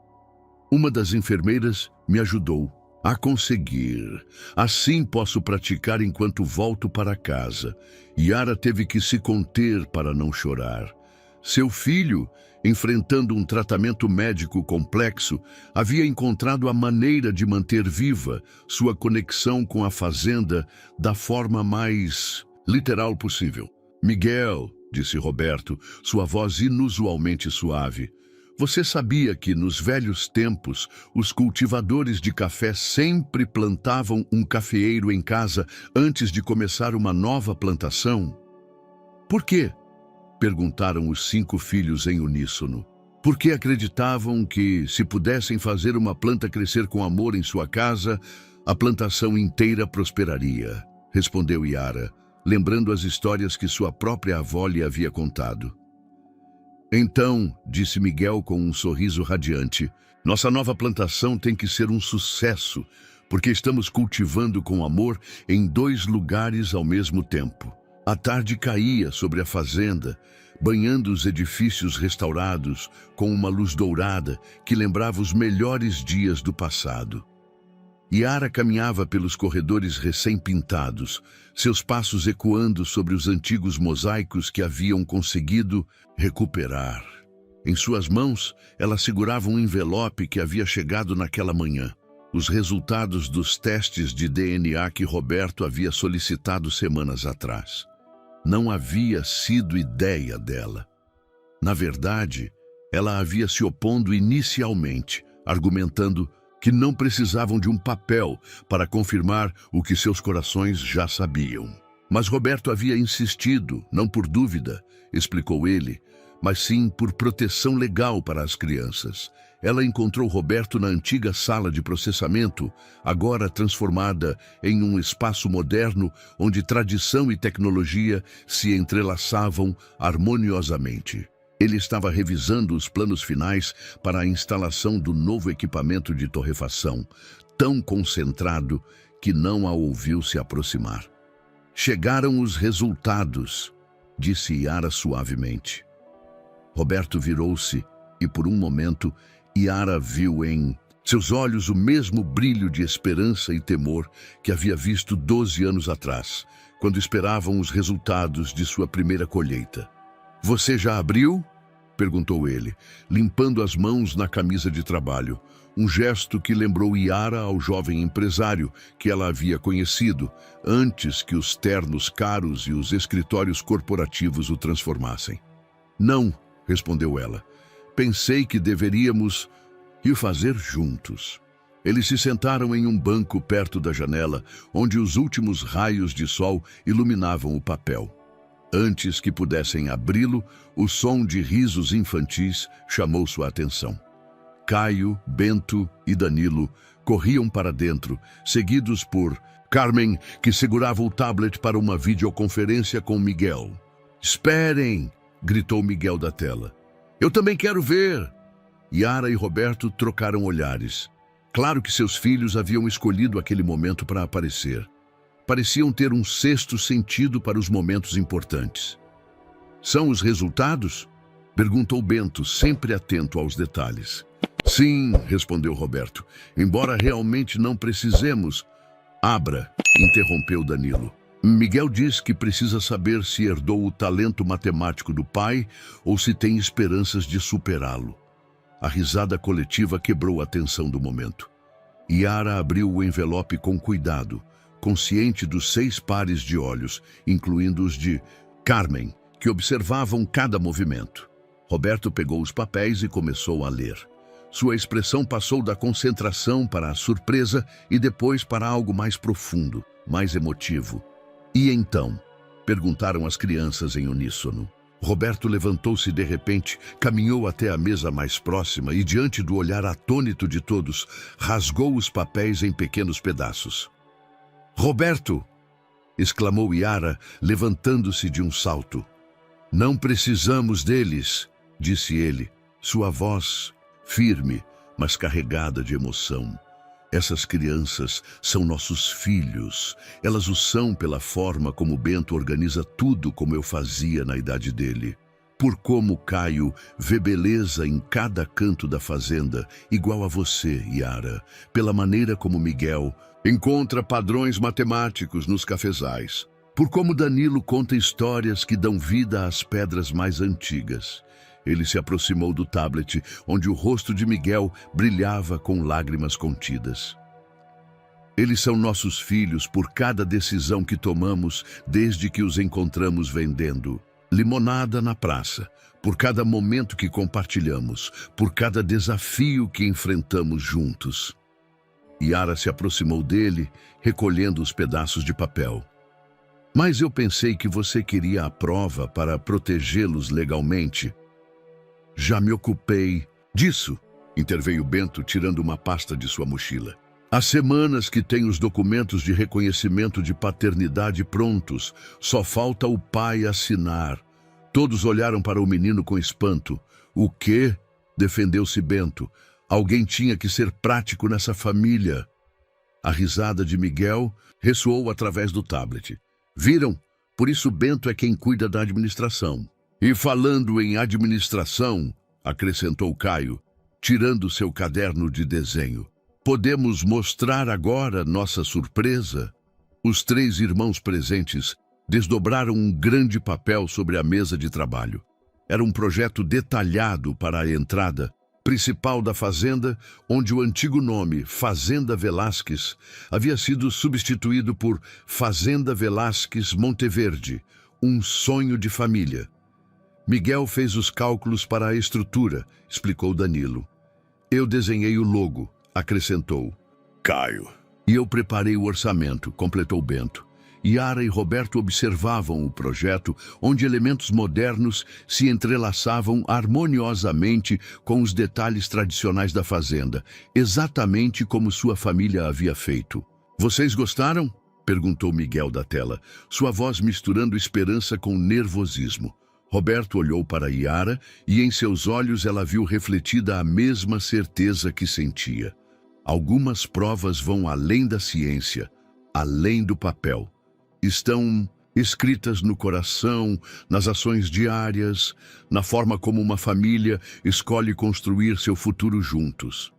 Uma das enfermeiras me ajudou a conseguir. Assim posso praticar enquanto volto para casa. Yara teve que se conter para não chorar. Seu filho, enfrentando um tratamento médico complexo, havia encontrado a maneira de manter viva sua conexão com a fazenda da forma mais literal possível. Miguel, disse Roberto, sua voz inusualmente suave, você sabia que nos velhos tempos os cultivadores de café sempre plantavam um cafeeiro em casa antes de começar uma nova plantação? Por quê? Perguntaram os 5 filhos em uníssono. Porque acreditavam que, se pudessem fazer uma planta crescer com amor em sua casa, a plantação inteira prosperaria, respondeu Yara, lembrando as histórias que sua própria avó lhe havia contado. Então, disse Miguel com um sorriso radiante, nossa nova plantação tem que ser um sucesso, porque estamos cultivando com amor em 2 lugares ao mesmo tempo. A tarde caía sobre a fazenda, banhando os edifícios restaurados com uma luz dourada que lembrava os melhores dias do passado. Yara caminhava pelos corredores recém-pintados, seus passos ecoando sobre os antigos mosaicos que haviam conseguido recuperar. Em suas mãos, ela segurava um envelope que havia chegado naquela manhã. Os resultados dos testes de DNA que Roberto havia solicitado semanas atrás. Não havia sido ideia dela. Na verdade, ela havia se opondo inicialmente, argumentando que não precisavam de um papel para confirmar o que seus corações já sabiam. Mas Roberto havia insistido, não por dúvida, explicou ele, mas sim por proteção legal para as crianças. Ela encontrou Roberto na antiga sala de processamento, agora transformada em um espaço moderno onde tradição e tecnologia se entrelaçavam harmoniosamente. Ele estava revisando os planos finais para a instalação do novo equipamento de torrefação, tão concentrado que não a ouviu se aproximar. Chegaram os resultados, disse Yara suavemente. Roberto virou-se e, por um momento, Yara viu em seus olhos o mesmo brilho de esperança e temor que havia visto 12 anos atrás, quando esperavam os resultados de sua primeira colheita. Você já abriu? Perguntou ele, limpando as mãos na camisa de trabalho, um gesto que lembrou Yara ao jovem empresário que ela havia conhecido, antes que os ternos caros e os escritórios corporativos o transformassem. Não, respondeu ela. Pensei que deveríamos ir fazer juntos. Eles se sentaram em um banco perto da janela, onde os últimos raios de sol iluminavam o papel. Antes que pudessem abri-lo, o som de risos infantis chamou sua atenção. Caio, Bento e Danilo corriam para dentro, seguidos por Carmen, que segurava o tablet para uma videoconferência com Miguel. Esperem! Gritou Miguel da tela. Eu também quero ver! Yara e Roberto trocaram olhares. Claro que seus filhos haviam escolhido aquele momento para aparecer. Pareciam ter um sexto sentido para os momentos importantes. São os resultados? Perguntou Bento, sempre atento aos detalhes. Sim, respondeu Roberto. Embora realmente não precisemos. Abra, interrompeu Danilo. Miguel diz que precisa saber se herdou o talento matemático do pai ou se tem esperanças de superá-lo. A risada coletiva quebrou a tensão do momento. Yara abriu o envelope com cuidado, consciente dos 6 pares de olhos, incluindo os de Carmen, que observavam cada movimento. Roberto pegou os papéis e começou a ler. Sua expressão passou da concentração para a surpresa e depois para algo mais profundo, mais emotivo. E então? Perguntaram as crianças em uníssono. Roberto levantou-se de repente, caminhou até a mesa mais próxima e, diante do olhar atônito de todos, rasgou os papéis em pequenos pedaços. Roberto! Exclamou Yara, levantando-se de um salto. Não precisamos deles, disse ele, sua voz firme, mas carregada de emoção. Essas crianças são nossos filhos. Elas o são pela forma como Bento organiza tudo como eu fazia na idade dele. Por como Caio vê beleza em cada canto da fazenda, igual a você, Yara. Pela maneira como Miguel encontra padrões matemáticos nos cafezais. Por como Danilo conta histórias que dão vida às pedras mais antigas. Ele se aproximou do tablet, onde o rosto de Miguel brilhava com lágrimas contidas. Eles são nossos filhos por cada decisão que tomamos desde que os encontramos vendendo limonada na praça, por cada momento que compartilhamos, por cada desafio que enfrentamos juntos. Yara se aproximou dele, recolhendo os pedaços de papel. Mas eu pensei que você queria a prova para protegê-los legalmente. Já me ocupei disso, interveio Bento, tirando uma pasta de sua mochila. Há semanas que tem os documentos de reconhecimento de paternidade prontos. Só falta o pai assinar. Todos olharam para o menino com espanto. O quê? Defendeu-se Bento. Alguém tinha que ser prático nessa família. A risada de Miguel ressoou através do tablet. Viram? Por isso Bento é quem cuida da administração. E falando em administração, acrescentou Caio, tirando seu caderno de desenho. Podemos mostrar agora nossa surpresa? Os 3 irmãos presentes desdobraram um grande papel sobre a mesa de trabalho. Era um projeto detalhado para a entrada principal da fazenda, onde o antigo nome Fazenda Velásquez havia sido substituído por Fazenda Velásquez Monteverde, um sonho de família. Miguel fez os cálculos para a estrutura, explicou Danilo. Eu desenhei o logo, acrescentou Caio. E eu preparei o orçamento, completou Bento. Yara e Roberto observavam o projeto, onde elementos modernos se entrelaçavam harmoniosamente com os detalhes tradicionais da fazenda, exatamente como sua família havia feito. Vocês gostaram? Perguntou Miguel da tela, sua voz misturando esperança com nervosismo. Roberto olhou para Yara e em seus olhos ela viu refletida a mesma certeza que sentia. Algumas provas vão além da ciência, além do papel. Estão escritas no coração, nas ações diárias, na forma como uma família escolhe construir seu futuro juntos.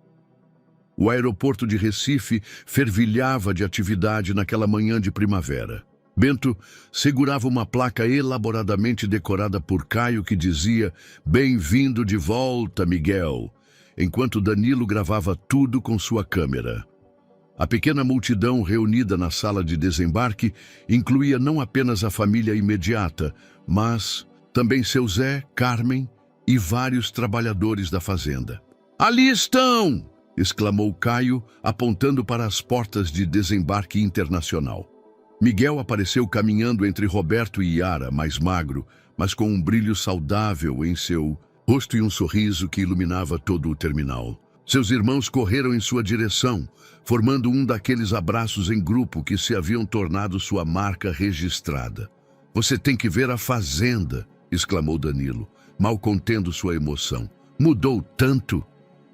O aeroporto de Recife fervilhava de atividade naquela manhã de primavera. Bento segurava uma placa elaboradamente decorada por Caio que dizia "Bem-vindo de volta, Miguel", enquanto Danilo gravava tudo com sua câmera. A pequena multidão reunida na sala de desembarque incluía não apenas a família imediata, mas também seu Zé, Carmen e vários trabalhadores da fazenda. "Ali estão!" exclamou Caio, apontando para as portas de desembarque internacional. Miguel apareceu caminhando entre Roberto e Yara, mais magro, mas com um brilho saudável em seu rosto e um sorriso que iluminava todo o terminal. Seus irmãos correram em sua direção, formando um daqueles abraços em grupo que se haviam tornado sua marca registrada. "Você tem que ver a fazenda", exclamou Danilo, mal contendo sua emoção. "Mudou tanto."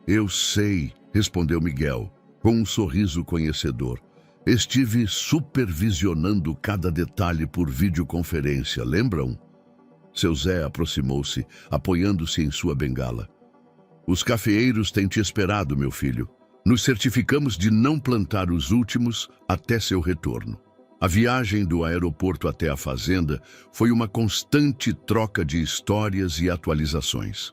"Eu sei", respondeu Miguel, com um sorriso conhecedor. "Estive supervisionando cada detalhe por videoconferência, lembram?" Seu Zé aproximou-se, apoiando-se em sua bengala. Os cafeeiros têm te esperado, meu filho. Nos certificamos de não plantar os últimos até seu retorno. A viagem do aeroporto até a fazenda foi uma constante troca de histórias e atualizações.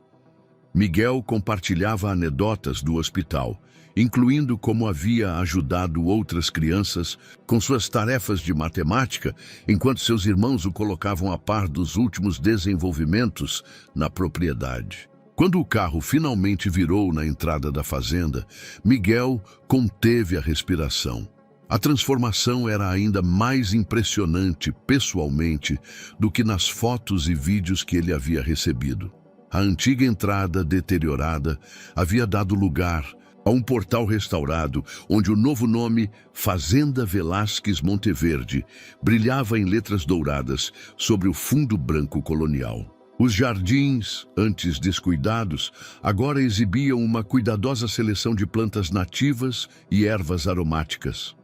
Miguel compartilhava anedotas do hospital, incluindo como havia ajudado outras crianças com suas tarefas de matemática, enquanto seus irmãos o colocavam a par dos últimos desenvolvimentos na propriedade. Quando o carro finalmente virou na entrada da fazenda, Miguel conteve a respiração. A transformação era ainda mais impressionante pessoalmente do que nas fotos e vídeos que ele havia recebido. A antiga entrada deteriorada havia dado lugar a um portal restaurado, onde o novo nome Fazenda Velásquez Monteverde brilhava em letras douradas sobre o fundo branco colonial. Os jardins, antes descuidados, agora exibiam uma cuidadosa seleção de plantas nativas e ervas aromáticas.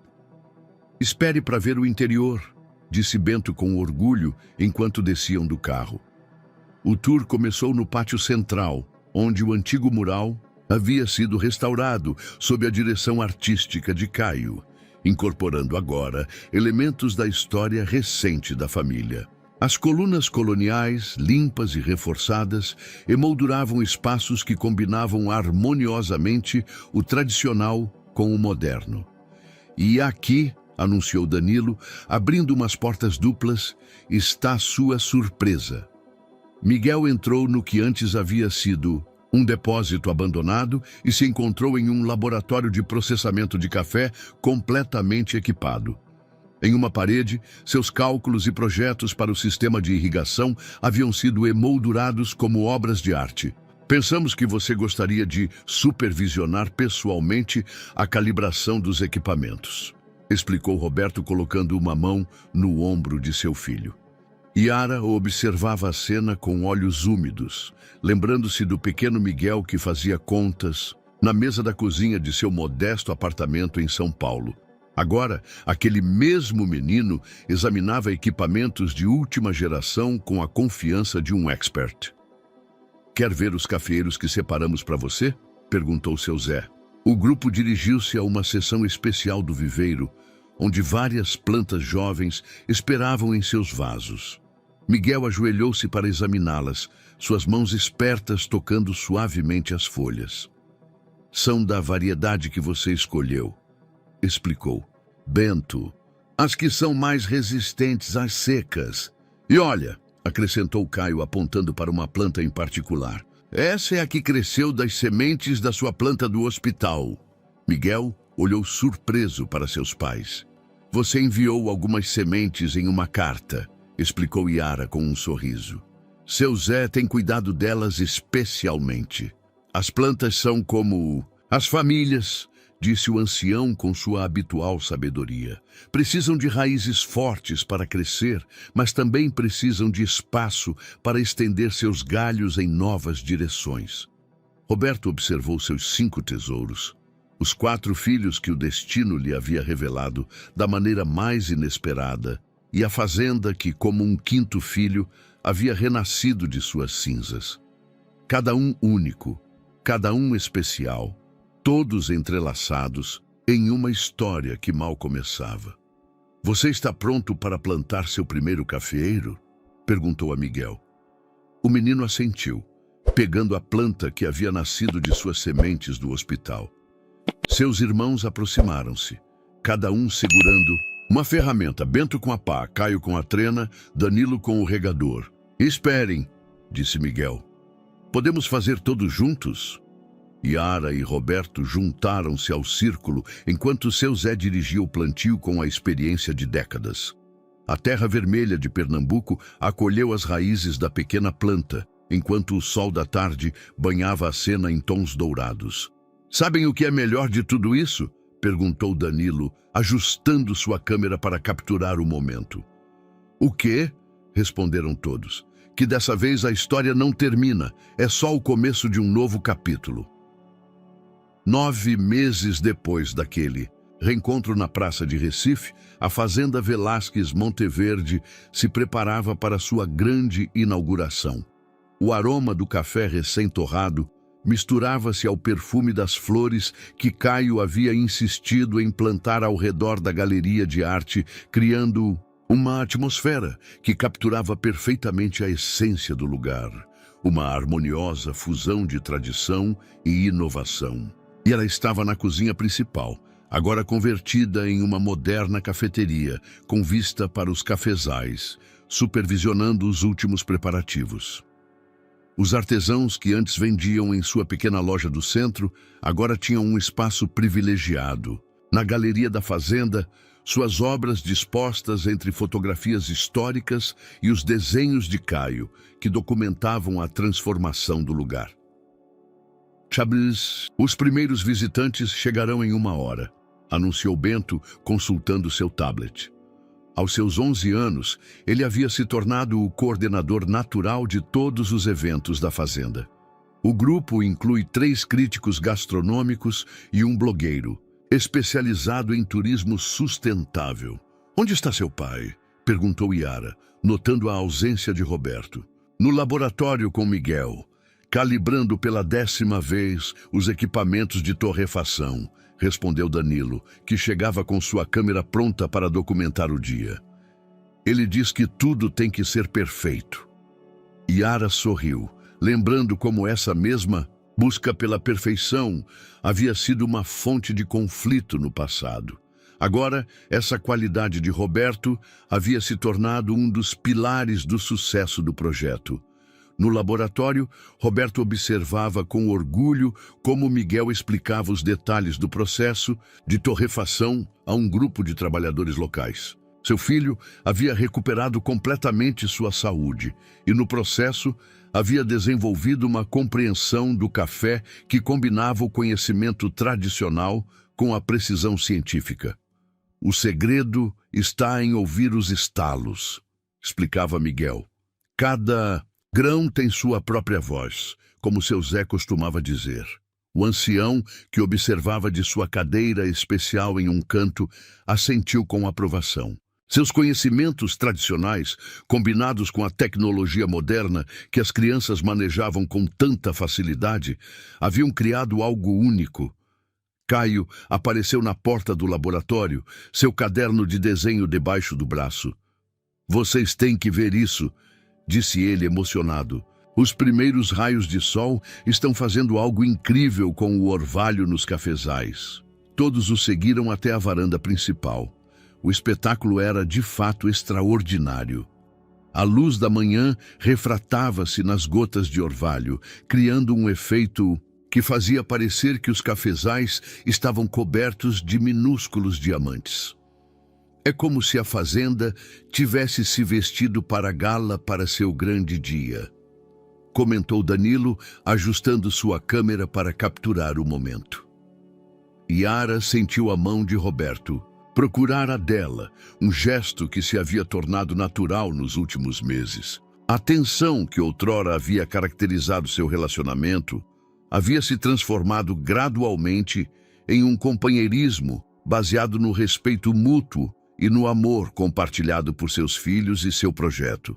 "Espere para ver o interior", disse Bento com orgulho enquanto desciam do carro. O tour começou no pátio central, onde o antigo mural havia sido restaurado sob a direção artística de Caio, incorporando agora elementos da história recente da família. As colunas coloniais, limpas e reforçadas, emolduravam espaços que combinavam harmoniosamente o tradicional com o moderno. "E aqui", anunciou Danilo, abrindo umas portas duplas, "está sua surpresa." Miguel entrou no que antes havia sido um depósito abandonado e se encontrou em um laboratório de processamento de café completamente equipado. Em uma parede, seus cálculos e projetos para o sistema de irrigação haviam sido emoldurados como obras de arte. "Pensamos que você gostaria de supervisionar pessoalmente a calibração dos equipamentos", explicou Roberto, colocando uma mão no ombro de seu filho. Yara observava a cena com olhos úmidos, lembrando-se do pequeno Miguel que fazia contas na mesa da cozinha de seu modesto apartamento em São Paulo. Agora, aquele mesmo menino examinava equipamentos de última geração com a confiança de um expert. "Quer ver os cafeeiros que separamos para você?", perguntou seu Zé. O grupo dirigiu-se a uma seção especial do viveiro, onde várias plantas jovens esperavam em seus vasos. Miguel ajoelhou-se para examiná-las, suas mãos espertas tocando suavemente as folhas. "São da variedade que você escolheu", explicou. "Bento, as que são mais resistentes às secas. E olha", acrescentou Caio apontando para uma planta em particular, "essa é a que cresceu das sementes da sua planta do hospital." Miguel olhou surpreso para seus pais. "Você enviou algumas sementes em uma carta", explicou Yara com um sorriso. "Seu Zé tem cuidado delas especialmente. As plantas são como as famílias", disse o ancião com sua habitual sabedoria. "Precisam de raízes fortes para crescer, mas também precisam de espaço para estender seus galhos em novas direções." Roberto observou seus 5 tesouros, os 4 filhos que o destino lhe havia revelado da maneira mais inesperada, e a fazenda que, como um 5º filho, havia renascido de suas cinzas. Cada um único, cada um especial, todos entrelaçados em uma história que mal começava. "Você está pronto para plantar seu primeiro cafeeiro?", perguntou a Miguel. O menino assentiu, pegando a planta que havia nascido de suas sementes do hospital. Seus irmãos aproximaram-se, cada um segurando uma ferramenta, Bento com a pá, Caio com a trena, Danilo com o regador. "Esperem", disse Miguel. "Podemos fazer todos juntos?" Yara e Roberto juntaram-se ao círculo enquanto seu Zé dirigia o plantio com a experiência de décadas. A terra vermelha de Pernambuco acolheu as raízes da pequena planta, enquanto o sol da tarde banhava a cena em tons dourados. "Sabem o que é melhor de tudo isso?", perguntou Danilo, ajustando sua câmera para capturar o momento. "O quê?", responderam todos. "Que dessa vez a história não termina, é só o começo de um novo capítulo." 9 meses depois daquele reencontro na praça de Recife, a Fazenda Velásquez Monteverde se preparava para sua grande inauguração. O aroma do café recém-torrado misturava-se ao perfume das flores que Caio havia insistido em plantar ao redor da galeria de arte, criando uma atmosfera que capturava perfeitamente a essência do lugar, uma harmoniosa fusão de tradição e inovação. E ela estava na cozinha principal, agora convertida em uma moderna cafeteria, com vista para os cafezais, supervisionando os últimos preparativos. Os artesãos que antes vendiam em sua pequena loja do centro, agora tinham um espaço privilegiado. Na galeria da fazenda, suas obras dispostas entre fotografias históricas e os desenhos de Caio, que documentavam a transformação do lugar. Chablis, os primeiros visitantes chegarão em 1 hora, anunciou Bento, consultando seu tablet. Aos seus 11 anos, ele havia se tornado o coordenador natural de todos os eventos da fazenda. O grupo inclui 3 críticos gastronômicos e um blogueiro, especializado em turismo sustentável. "Onde está seu pai?" perguntou Yara, notando a ausência de Roberto. "No laboratório com Miguel, calibrando pela 10ª vez os equipamentos de torrefação", respondeu Danilo, que chegava com sua câmera pronta para documentar o dia. "Ele diz que tudo tem que ser perfeito." Yara sorriu, lembrando como essa mesma busca pela perfeição havia sido uma fonte de conflito no passado. Agora, essa qualidade de Roberto havia se tornado um dos pilares do sucesso do projeto. No laboratório, Roberto observava com orgulho como Miguel explicava os detalhes do processo de torrefação a um grupo de trabalhadores locais. Seu filho havia recuperado completamente sua saúde e, no processo, havia desenvolvido uma compreensão do café que combinava o conhecimento tradicional com a precisão científica. "O segredo está em ouvir os estalos", explicava Miguel. "Cada grão tem sua própria voz", como seu Zé costumava dizer. O ancião, que observava de sua cadeira especial em um canto, assentiu com aprovação. Seus conhecimentos tradicionais, combinados com a tecnologia moderna que as crianças manejavam com tanta facilidade, haviam criado algo único. Caio apareceu na porta do laboratório, seu caderno de desenho debaixo do braço. "Vocês têm que ver isso", disse ele emocionado. "Os primeiros raios de sol estão fazendo algo incrível com o orvalho nos cafezais." Todos o seguiram até a varanda principal. O espetáculo era, de fato, extraordinário. A luz da manhã refratava-se nas gotas de orvalho, criando um efeito que fazia parecer que os cafezais estavam cobertos de minúsculos diamantes. "É como se a fazenda tivesse se vestido para a gala para seu grande dia", comentou Danilo, ajustando sua câmera para capturar o momento. Yara sentiu a mão de Roberto. Procurara dela, um gesto que se havia tornado natural nos últimos meses. A tensão que outrora havia caracterizado seu relacionamento havia se transformado gradualmente em um companheirismo baseado no respeito mútuo e no amor compartilhado por seus filhos e seu projeto.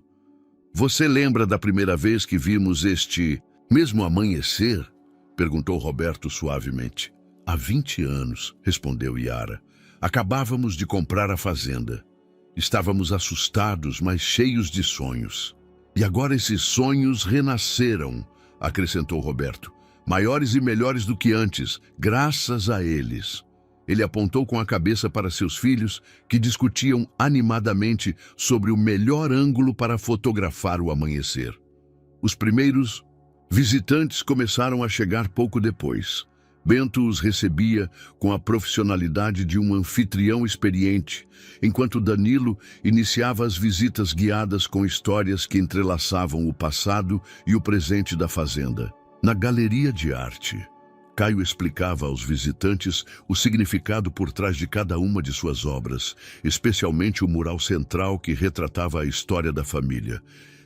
"Você lembra da primeira vez que vimos este mesmo amanhecer?" perguntou Roberto suavemente. "Há 20 anos", respondeu Yara. "Acabávamos de comprar a fazenda. Estávamos assustados, mas cheios de sonhos. E agora esses sonhos renasceram", acrescentou Roberto. "Maiores e melhores do que antes, graças a eles." Ele apontou com a cabeça para seus filhos, que discutiam animadamente sobre o melhor ângulo para fotografar o amanhecer. Os primeiros visitantes começaram a chegar pouco depois. Bento os recebia com a profissionalidade de um anfitrião experiente, enquanto Danilo iniciava as visitas guiadas com histórias que entrelaçavam o passado e o presente da fazenda. Na galeria de arte, Caio explicava aos visitantes o significado por trás de cada uma de suas obras, especialmente o mural central que retratava a história da família,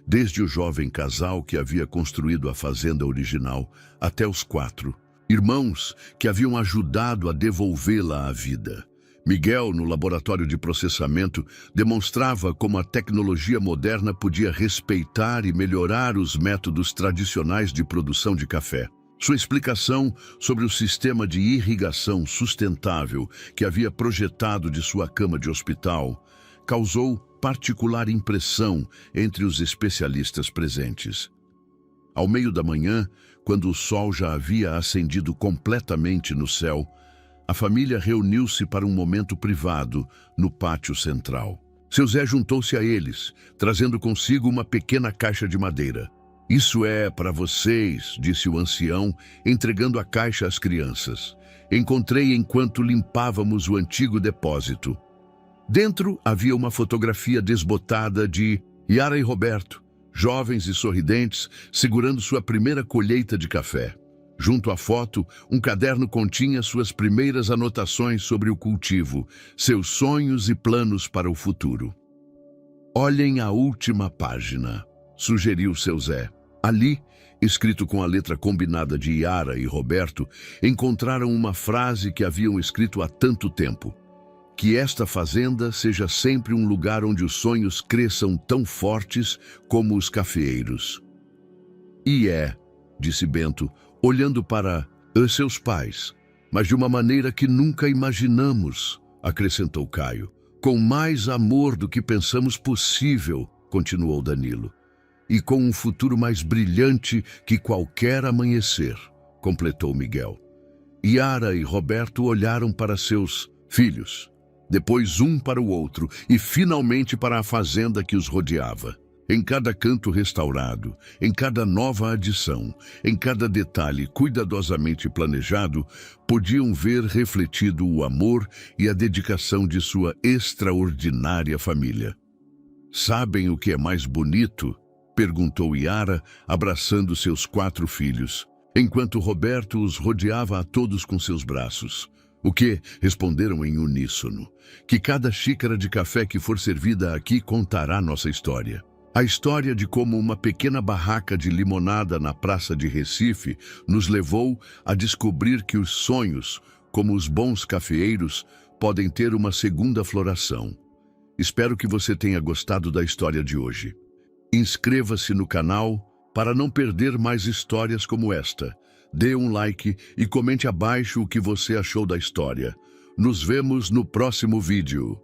desde o jovem casal que havia construído a fazenda original até os 4 irmãos que haviam ajudado a devolvê-la à vida. Miguel, no laboratório de processamento, demonstrava como a tecnologia moderna podia respeitar e melhorar os métodos tradicionais de produção de café. Sua explicação sobre o sistema de irrigação sustentável que havia projetado de sua cama de hospital causou particular impressão entre os especialistas presentes. Ao meio da manhã, quando o sol já havia ascendido completamente no céu, a família reuniu-se para um momento privado no pátio central. Seu Zé juntou-se a eles, trazendo consigo uma pequena caixa de madeira. "Isso é para vocês", disse o ancião, entregando a caixa às crianças. "Encontrei enquanto limpávamos o antigo depósito." Dentro havia uma fotografia desbotada de Yara e Roberto, jovens e sorridentes, segurando sua primeira colheita de café. Junto à foto, um caderno continha suas primeiras anotações sobre o cultivo, seus sonhos e planos para o futuro. "Olhem a última página", sugeriu seu Zé. Ali, escrito com a letra combinada de Yara e Roberto, encontraram uma frase que haviam escrito há tanto tempo: "Que esta fazenda seja sempre um lugar onde os sonhos cresçam tão fortes como os cafeeiros." "E é", disse Bento, olhando para seus pais. "Mas de uma maneira que nunca imaginamos", acrescentou Caio. "Com mais amor do que pensamos possível", continuou Danilo. "E com um futuro mais brilhante que qualquer amanhecer", completou Miguel. Yara e Roberto olharam para seus filhos, depois um para o outro e finalmente para a fazenda que os rodeava. Em cada canto restaurado, em cada nova adição, em cada detalhe cuidadosamente planejado, podiam ver refletido o amor e a dedicação de sua extraordinária família. "Sabem o que é mais bonito?", perguntou Yara, abraçando seus 4 filhos, enquanto Roberto os rodeava a todos com seus braços. "O que?", responderam em uníssono. "Que cada xícara de café que for servida aqui contará nossa história. A história de como uma pequena barraca de limonada na praça de Recife nos levou a descobrir que os sonhos, como os bons cafeeiros, podem ter uma segunda floração." Espero que você tenha gostado da história de hoje. Inscreva-se no canal para não perder mais histórias como esta. Dê um like e comente abaixo o que você achou da história. Nos vemos no próximo vídeo.